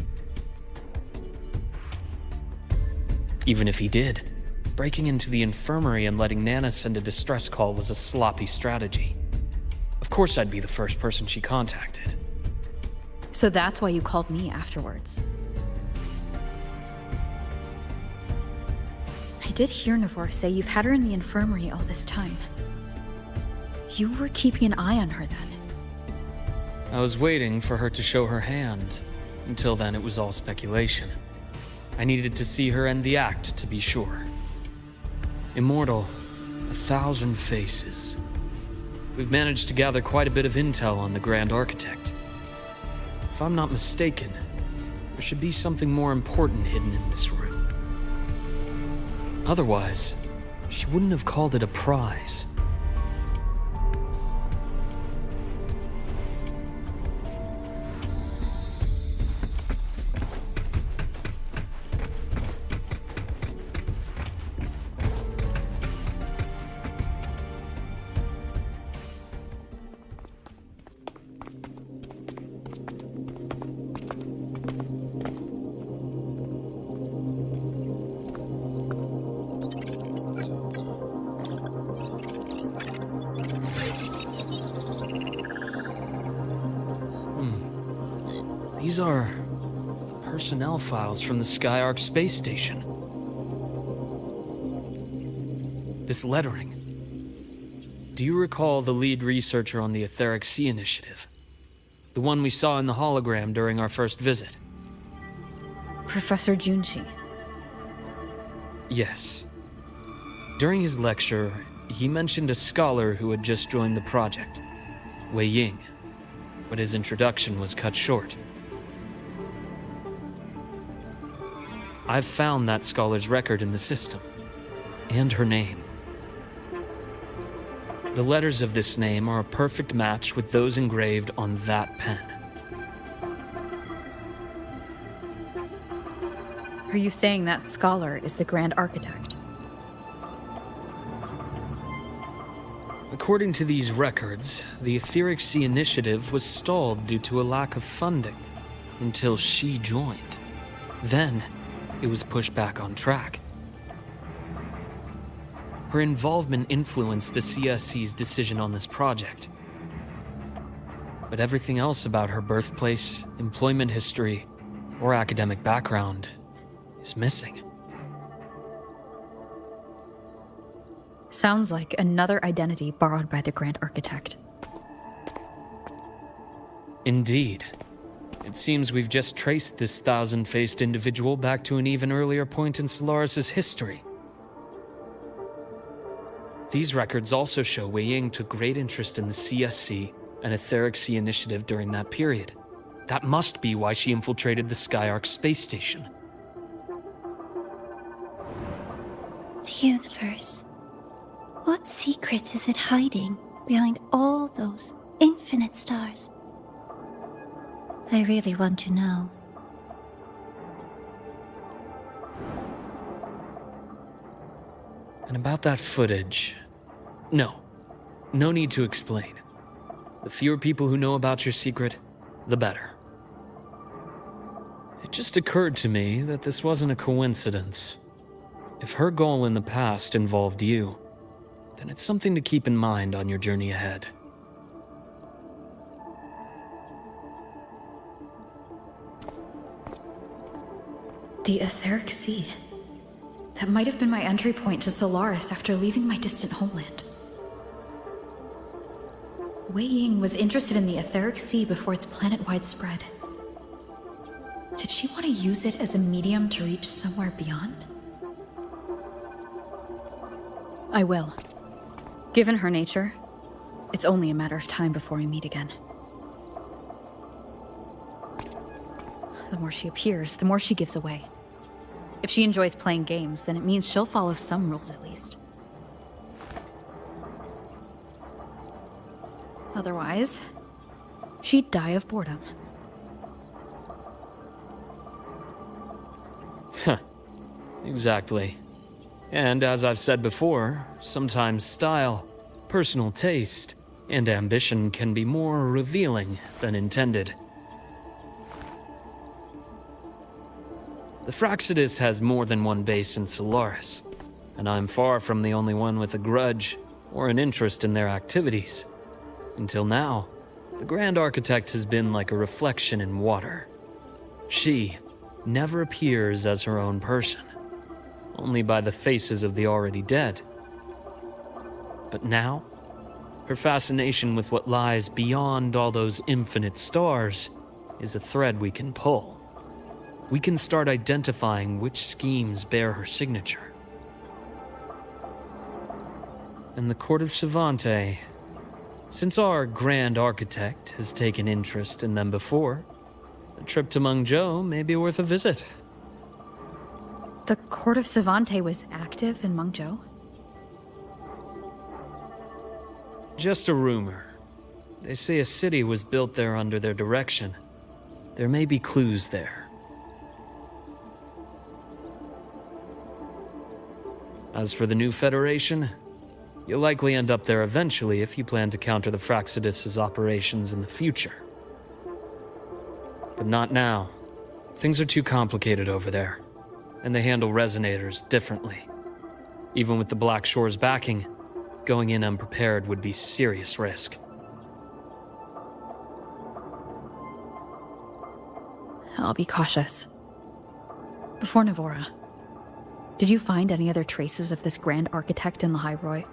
Even if he did, breaking into the infirmary and letting Nana send a distress call was a sloppy strategy. Of course I'd be the first person she contacted. So that's why you called me afterwards. I did hear Navor say you've had her in the infirmary all this time. You were keeping an eye on her then. I was waiting for her to show her hand. Until then, it was all speculation. I needed to see her end the act to be sure. Immortal, 1,000 faces. We've managed to gather quite a bit of intel on the Grand Architect. If I'm not mistaken, there should be something more important hidden in this room. Otherwise, she wouldn't have called it a prize. These are personnel files from the Skyark space station. This lettering. Do you recall the lead researcher on the Etheric Sea Initiative? The one we saw in the hologram during our first visit? Professor Junshi. Yes. During his lecture, he mentioned a scholar who had just joined the project, Wei Ying, but his introduction was cut short. I've found that scholar's record in the system, and her name. The letters of this name are a perfect match with those engraved on that pen. Are you saying that scholar is the Grand Architect? According to these records, the Etheric Sea Initiative was stalled due to a lack of funding until she joined. Then, it was pushed back on track. Her involvement influenced the CSC's decision on this project. But everything else about her birthplace, employment history, or academic background is missing. Sounds like another identity borrowed by the Grand Architect. Indeed. It seems we've just traced this 1,000-faced individual back to an even earlier point in Solaris' history. These records also show Wei Ying took great interest in the CSC and Etheric Sea Initiative during that period. That must be why she infiltrated the Skyark space station. The universe. What secrets is it hiding behind all those infinite stars? I really want to know. And about that footage... No need to explain. The fewer people who know about your secret, the better. It just occurred to me that this wasn't a coincidence. If her goal in the past involved you, then it's something to keep in mind on your journey ahead. The Etheric Sea. That might have been my entry point to Solaris after leaving my distant homeland. Wei Ying was interested in the Etheric Sea before its planet-wide spread. Did she want to use it as a medium to reach somewhere beyond? I will. Given her nature, it's only a matter of time before we meet again. The more she appears, the more she gives away. If she enjoys playing games, then it means she'll follow some rules at least. Otherwise, she'd die of boredom. Exactly. And as I've said before, sometimes style, personal taste, and ambition can be more revealing than intended. The Fraxidus has more than one base in Solaris, and I'm far from the only one with a grudge or an interest in their activities. Until now, the Grand Architect has been like a reflection in water. She never appears as her own person, only by the faces of the already dead. But now, her fascination with what lies beyond all those infinite stars is a thread we can pull. We can start identifying which schemes bear her signature. And the Court of Savante, since our Grand Architect has taken interest in them before, a trip to Mengzhou may be worth a visit. The Court of Savante was active in Mengzhou? Just a rumor. They say a city was built there under their direction. There may be clues there. As for the new Federation, you'll likely end up there eventually if you plan to counter the Fraxidus' operations in the future. But not now. Things are too complicated over there, and they handle resonators differently. Even with the Black Shore's backing, going in unprepared would be serious risk. I'll be cautious. Before Navora, did you find any other traces of this Grand Architect in the High Roy?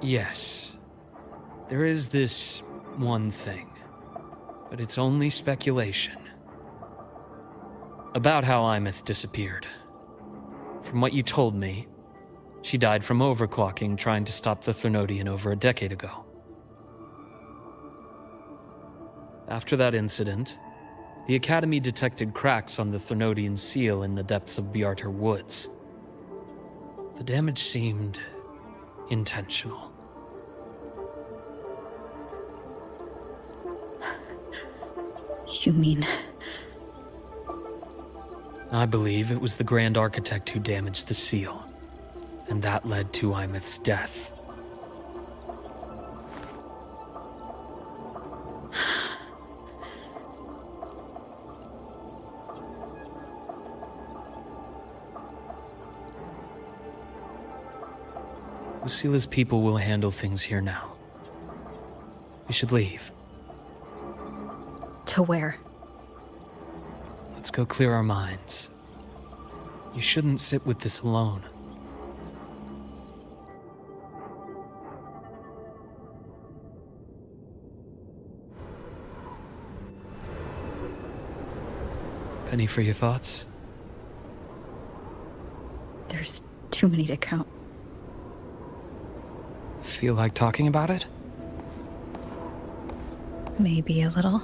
Yes. There is this one thing, but it's only speculation. About how Imeth disappeared. From what you told me, she died from overclocking trying to stop the Threnodian over a decade ago. After that incident, the Academy detected cracks on the Threnodian seal in the depths of Biarter Woods. The damage seemed intentional. You mean... I believe it was the Grand Architect who damaged the seal, and that led to Imeth's death. Lucila's people will handle things here now. We should leave. To where? Let's go clear our minds. You shouldn't sit with this alone. Penny for your thoughts? There's too many to count. Feel like talking about it? Maybe a little.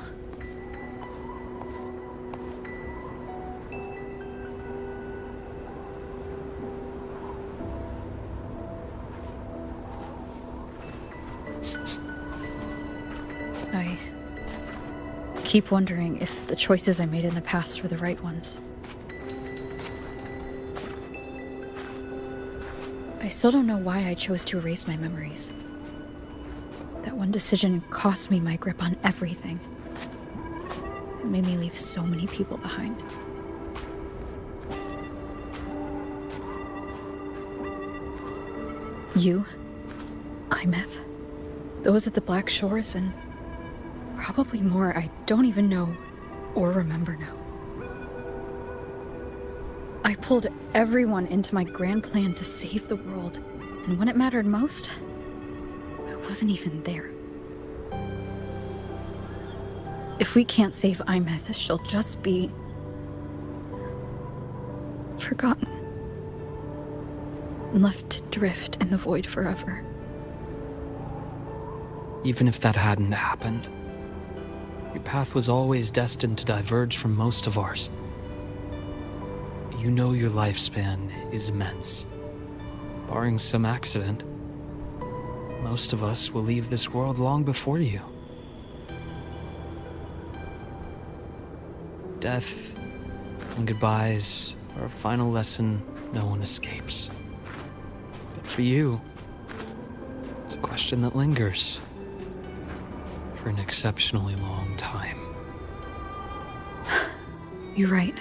I keep wondering if the choices I made in the past were the right ones. I still don't know why I chose to erase my memories. That one decision cost me my grip on everything. It made me leave so many people behind. You, Imeth, those at the Black Shores, and probably more I don't even know or remember now. I pulled everyone into my grand plan to save the world, and when it mattered most, I wasn't even there. If we can't save Imeth, she'll just be forgotten. And left to drift in the void forever. Even if that hadn't happened, your path was always destined to diverge from most of ours. You know your lifespan is immense. Barring some accident, most of us will leave this world long before you. Death and goodbyes are a final lesson no one escapes. But for you, it's a question that lingers for an exceptionally long time. You're right.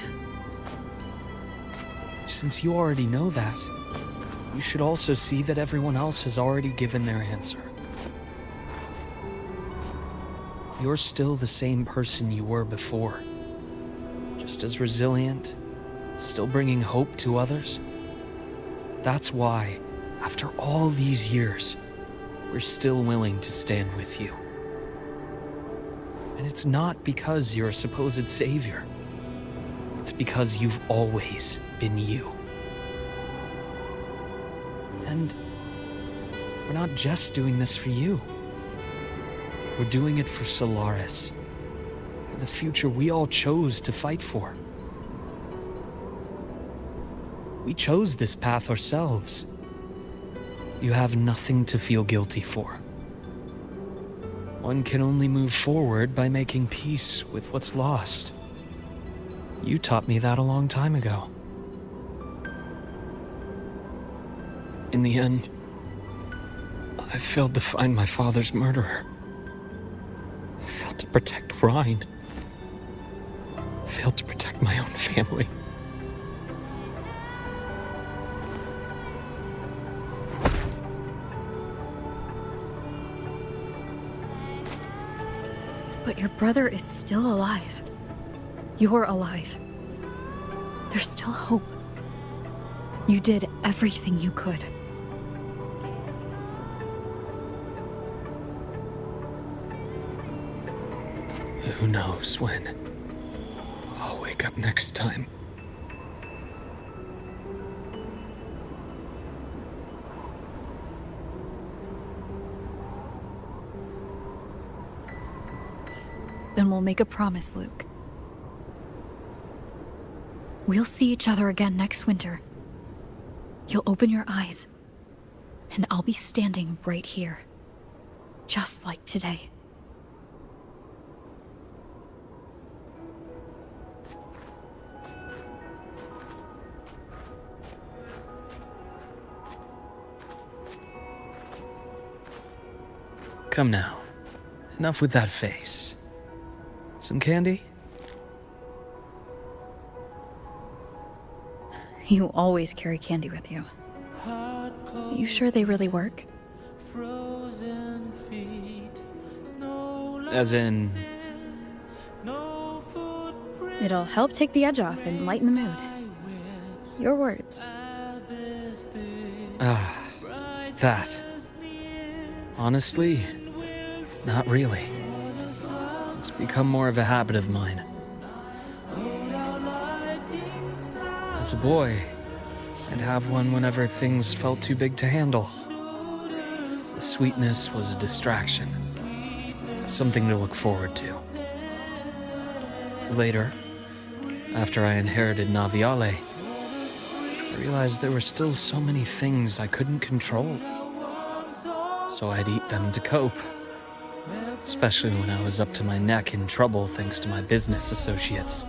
Since you already know that, you should also see that everyone else has already given their answer. You're still the same person you were before. Just as resilient, still bringing hope to others. That's why, after all these years, we're still willing to stand with you. And it's not because you're a supposed savior. It's because you've always been you. And we're not just doing this for you. We're doing it for Solaris. For the future we all chose to fight for. We chose this path ourselves. You have nothing to feel guilty for. One can only move forward by making peace with what's lost. You taught me that a long time ago. In the end, I failed to find my father's murderer. I failed to protect Rhine. I failed to protect my own family. But your brother is still alive. You're alive. There's still hope. You did everything you could. Who knows when I'll wake up next time. Then we'll make a promise, Luke. We'll see each other again next winter. You'll open your eyes, and I'll be standing right here. Just like today. Come now. Enough with that face. Some candy? You always carry candy with you. You sure they really work? As in... It'll help take the edge off and lighten the mood. Your words. That. Honestly, not really. It's become more of a habit of mine. As a boy, I'd have one whenever things felt too big to handle. The sweetness was a distraction, something to look forward to. Later, after I inherited Naviale, I realized there were still so many things I couldn't control. So I'd eat them to cope. especially when I was up to my neck in trouble thanks to my business associates.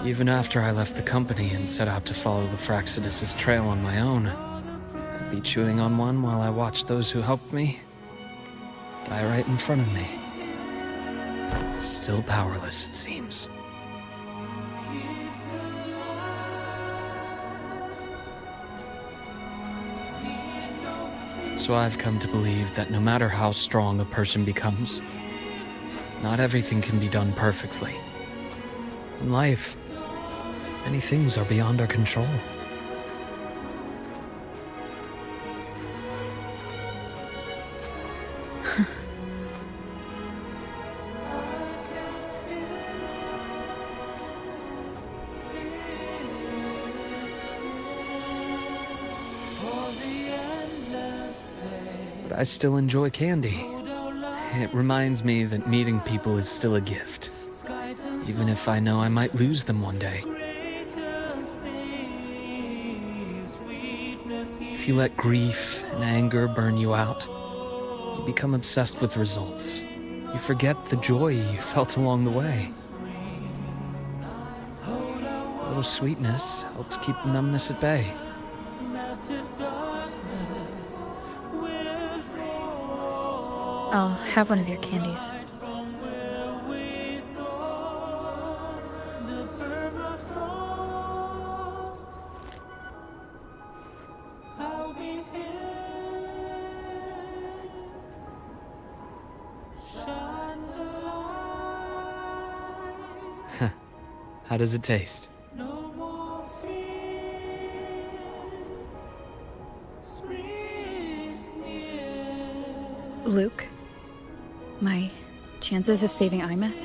Even after I left the company and set out to follow the Fraxidus' trail on my own, I'd be chewing on one while I watched those who helped me die right in front of me. Still powerless, it seems. So I've come to believe that no matter how strong a person becomes, not everything can be done perfectly. In life, many things are beyond our control. But I still enjoy candy. It reminds me that meeting people is still a gift, even if I know I might lose them one day. If you let grief and anger burn you out, you become obsessed with results. You forget the joy you felt along the way. A little sweetness helps keep the numbness at bay. I'll have one of your candies. How does it taste? Luke, my chances of saving Imeth?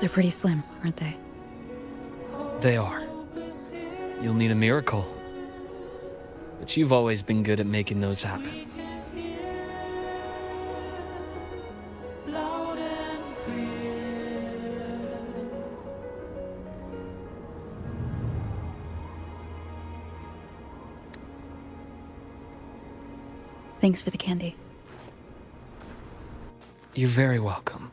They're pretty slim, aren't they? They are. You'll need a miracle. But you've always been good at making those happen. Thanks for the candy. You're very welcome.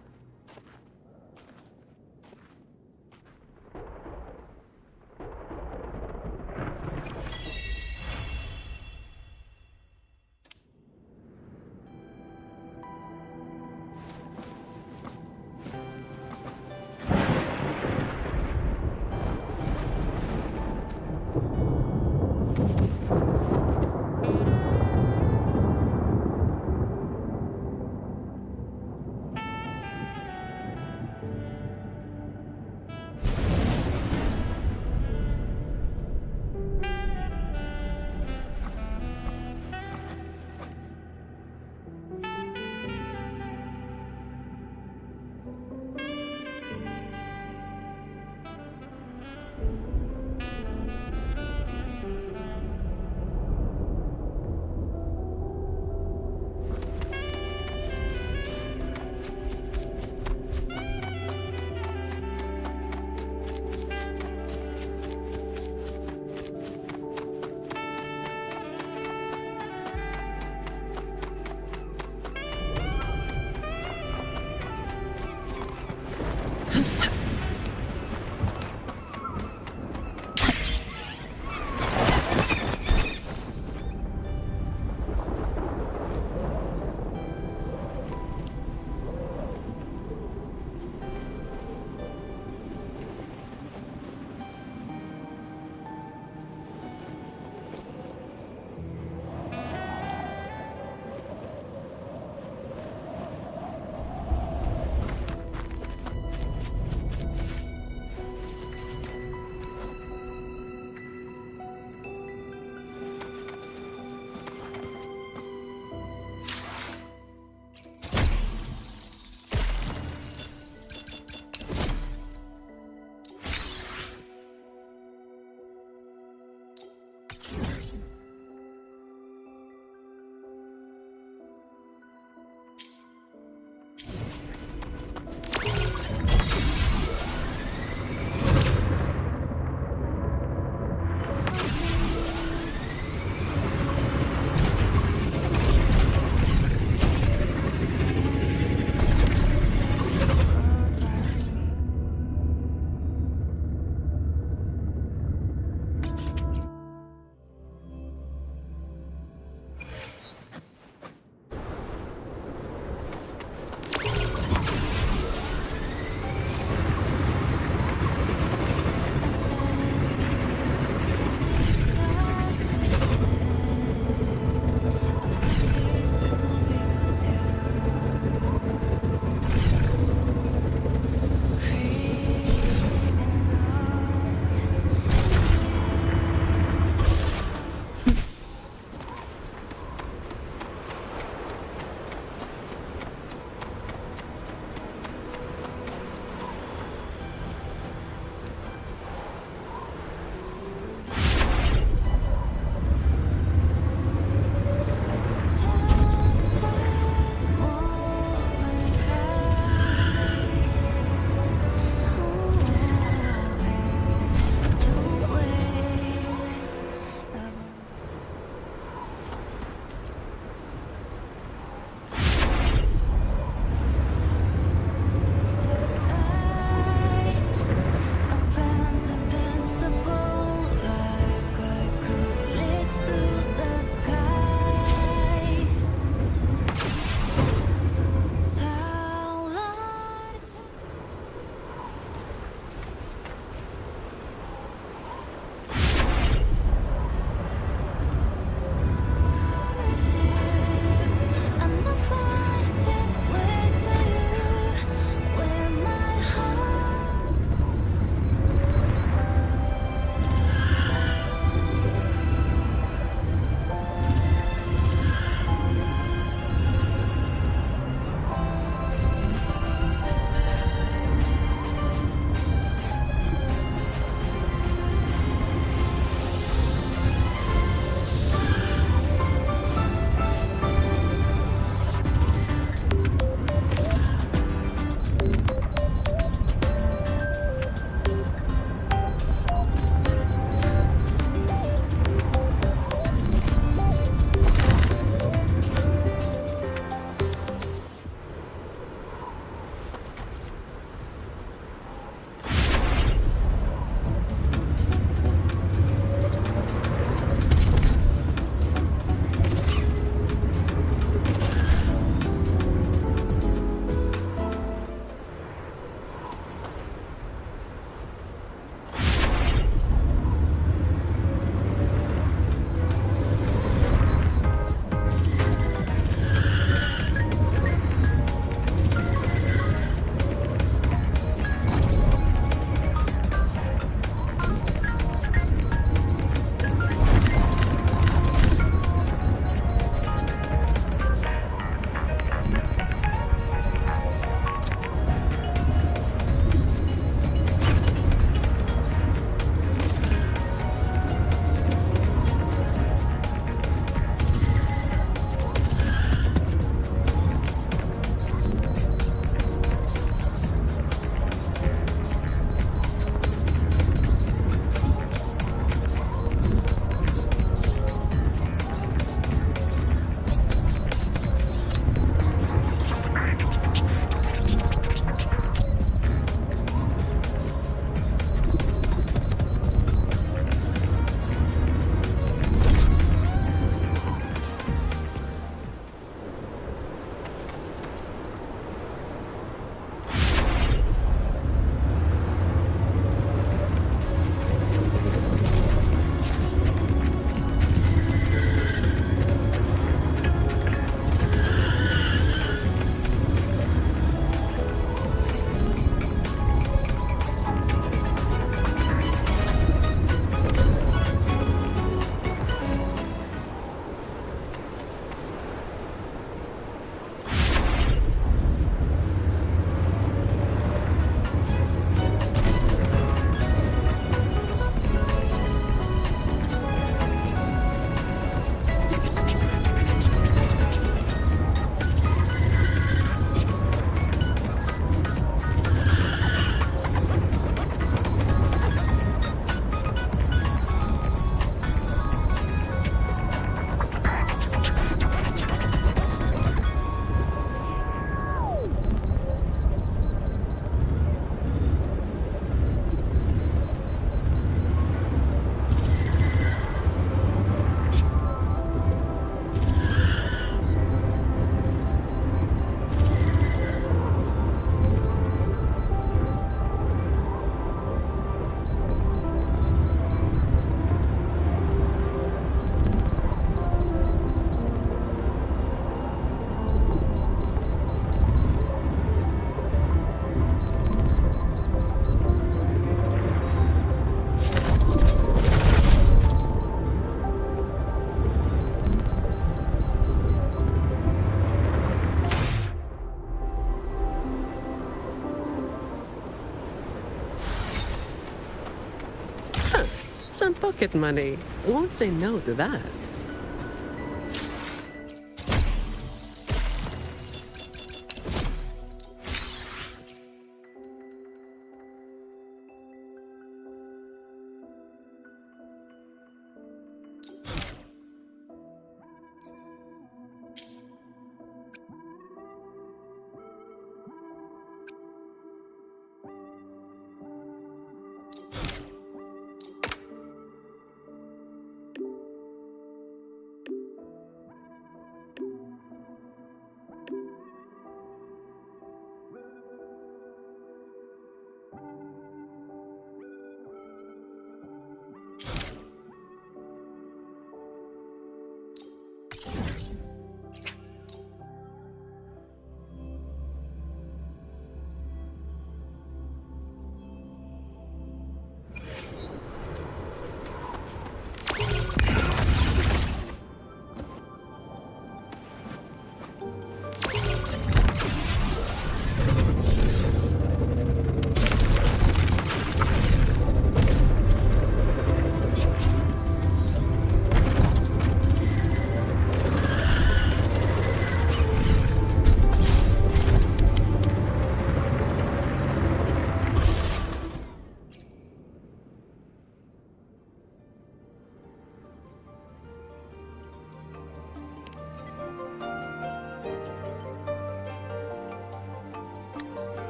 Pocket money. Won't say no to that.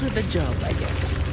With the job, I guess.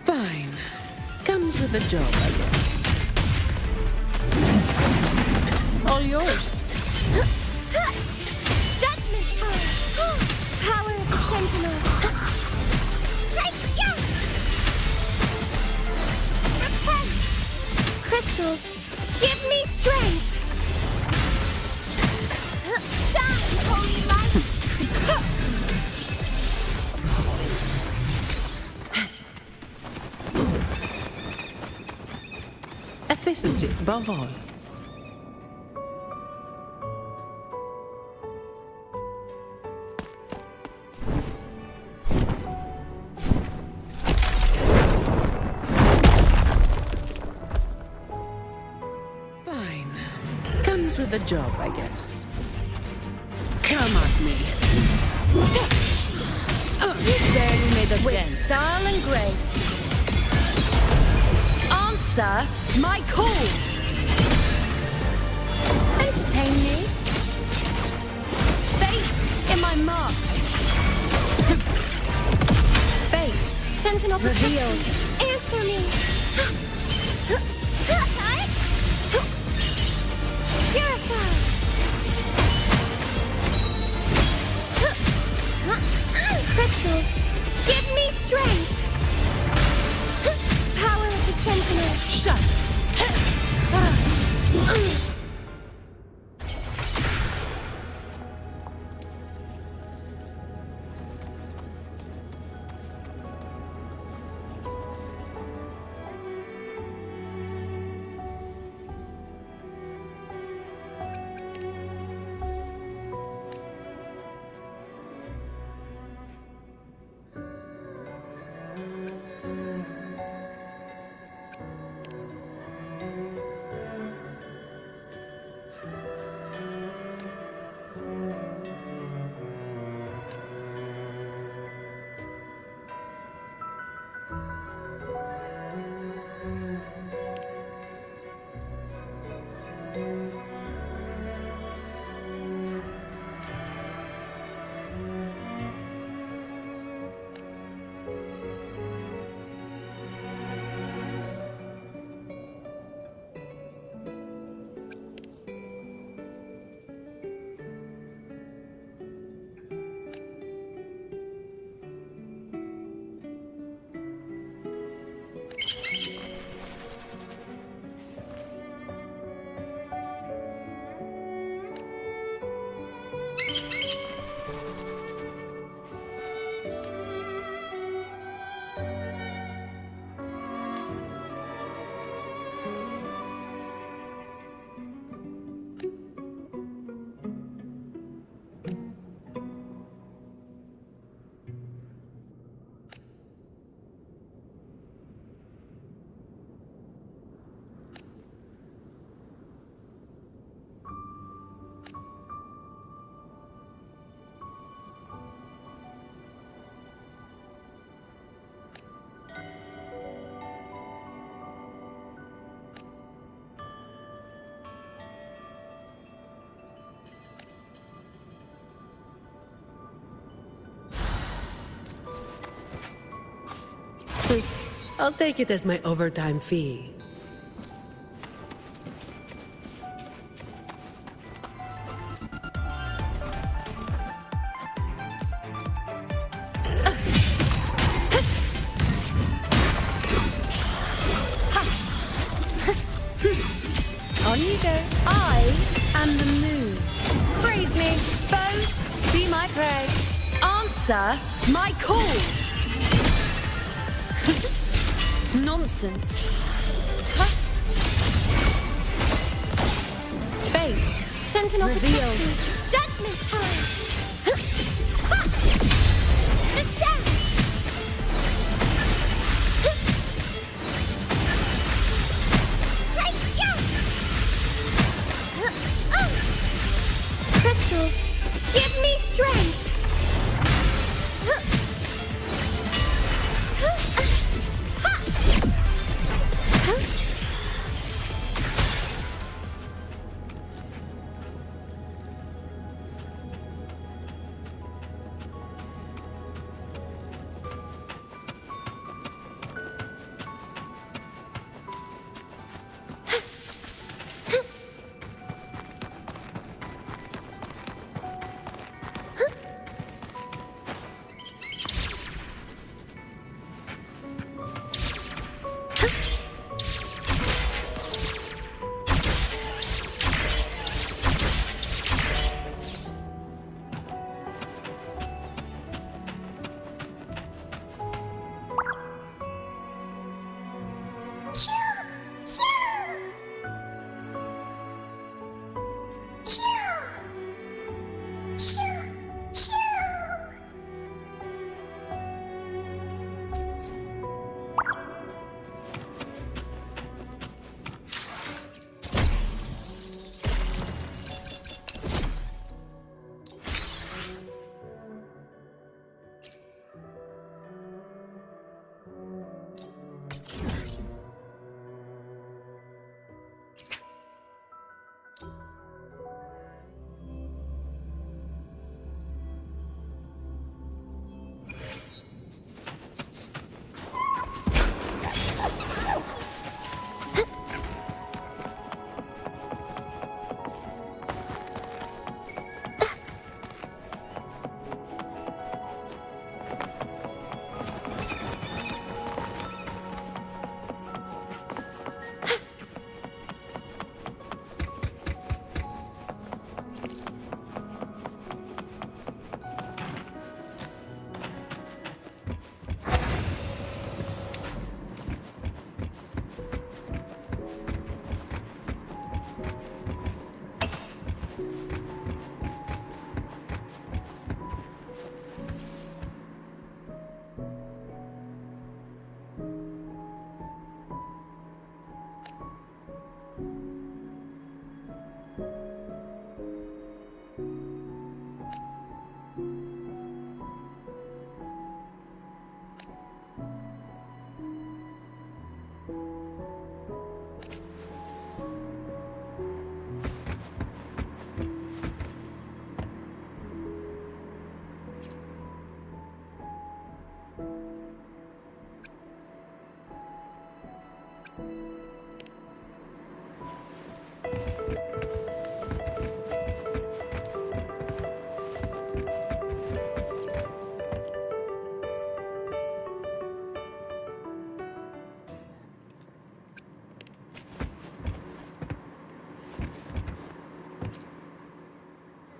Fine. Comes with the job, I guess. All yours. Judgment time! Power of the Sentinel! Let's go! Repent! Crystals, give me strength! Shine, holy light! Efficiency above all. Comes with the job, I guess. Come at me. You barely made a With dent. style and grace. Answer my call. Entertain me. Fate in my mark. Fate. Sentinel revealed. Answer me. Purify. Crystals, give me strength. Power of the Sentinel. Shut. I'll take it as my overtime fee. On you go. I am the moon. Praise me, foes, be my prey. Answer my call. Nonsense. Fate. Sentinel revealed. Judgment time. Descent. Crystals, give me strength.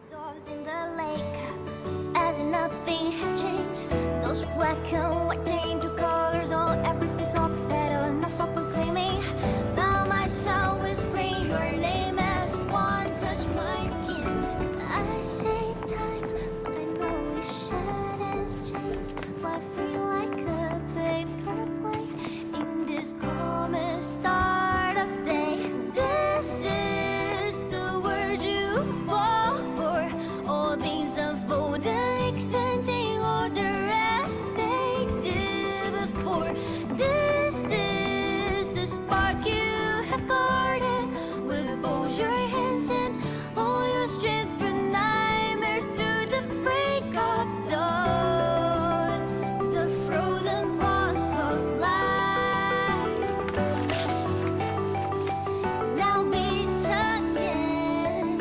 Absorbs in the lake, as if nothing has changed. Those black and white tainted colors, all everything's more better. Not self-proclaiming, found myself whispering your name as one touched my skin. I say time, but I know we shed as chains, fly free like a paper plane in this calmest start of day. This is the word you fall for. All things unfolding, extending all the rest they did before. This is the spark you have guarded with both your hands and all your strength for nightmares to the break of dawn. The frozen pulse of life now beats again.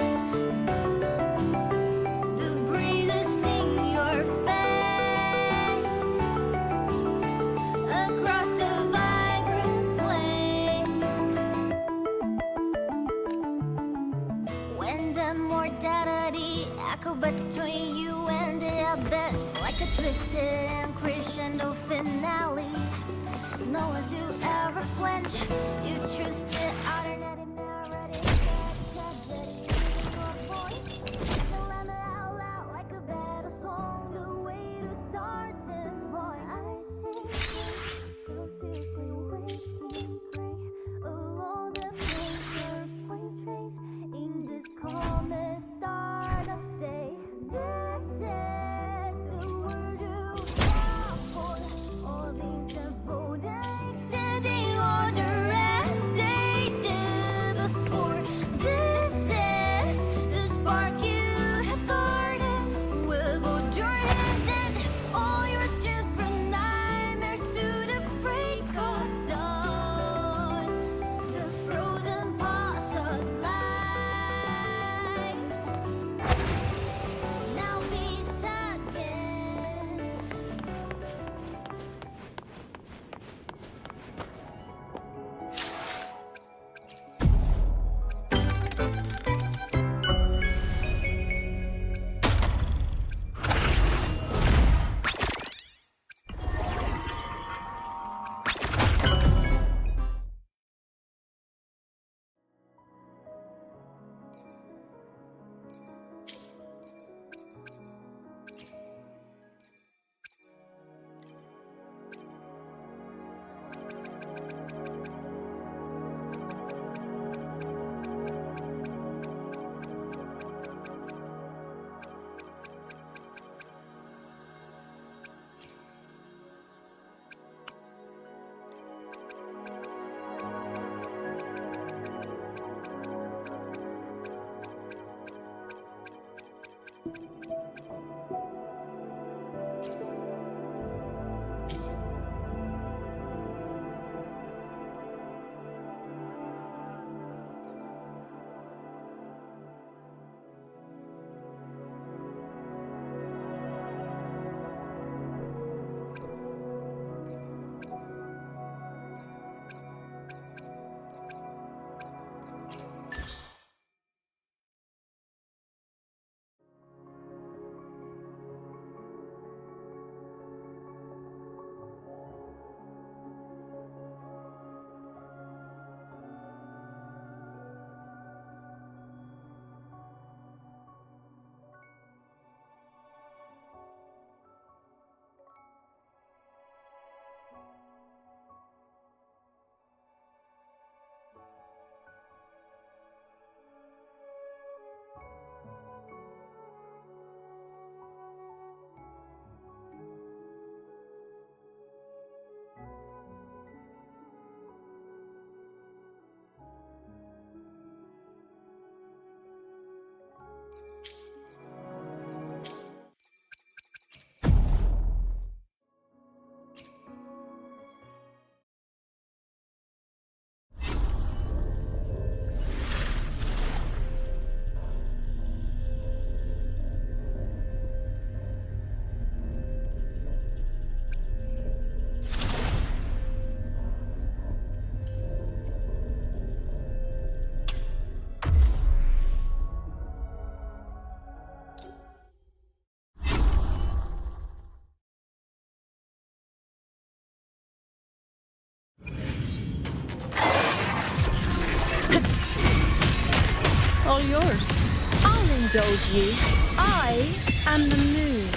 The breezes in your face across the vibrant plain. When the mortality echo between you and the abyss, like a twisted and crescendo finale. No, as you ever flinch, you choose the alternative narrative. Tragedy to a point. The land out loud like a battle song. The way to start and point. I say, so fiercely wasting prey along the paper plains trace in this calmest start of day. This is the word you fall for. All these unfolding, extending all the rest they did all yours. I'll indulge you. I am the moon.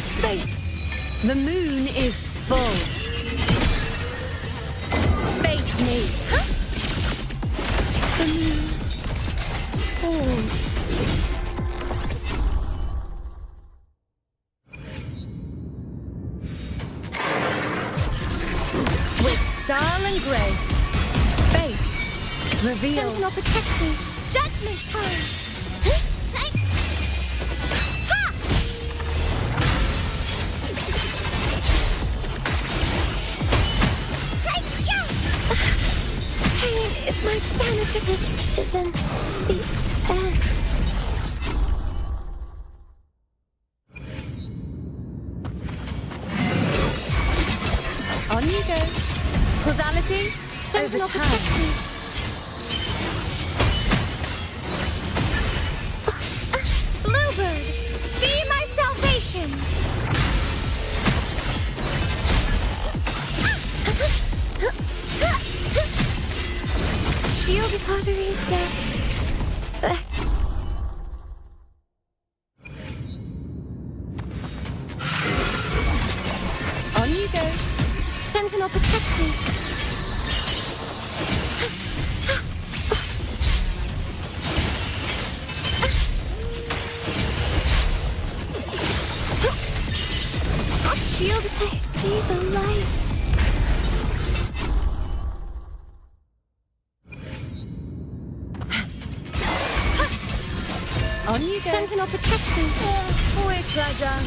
The moon is full. Face me. Huh? The moon falls. With style and grace. Fate. Reveal. Sentinel protect me. Judgment time. Pain is my vanity. This isn't the end. On you go. Causality. Sentinel protect me. Bluebird, be my salvation. Shield pottery depths. On you go. Sentinel protect me. Shield, I see the light. On you go. Sentinel protect me. With pleasure.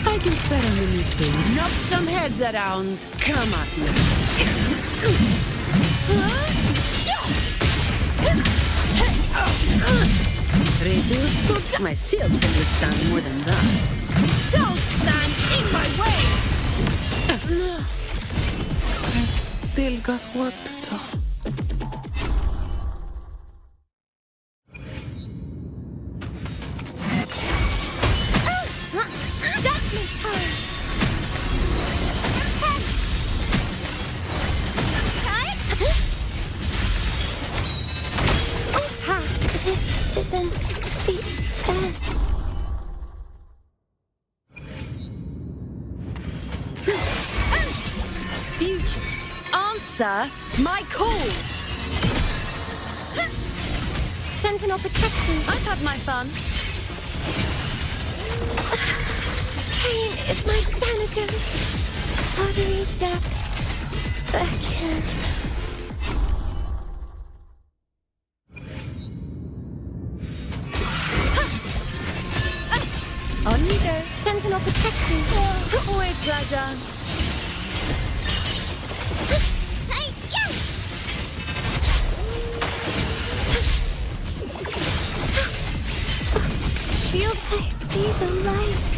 I can spare a minute to knock some heads around. Come at me. Reduced. My shield can withstand more than that. Don't stand in my way! I've still got work to do. Judgment time. This isn't the end. Future. Answer my call. Sentinel protect me. I've had my fun. Pain is my vengeance. Pottery depths. Again. On you go. Sentinel protect me. With pleasure. Shield, I see the light.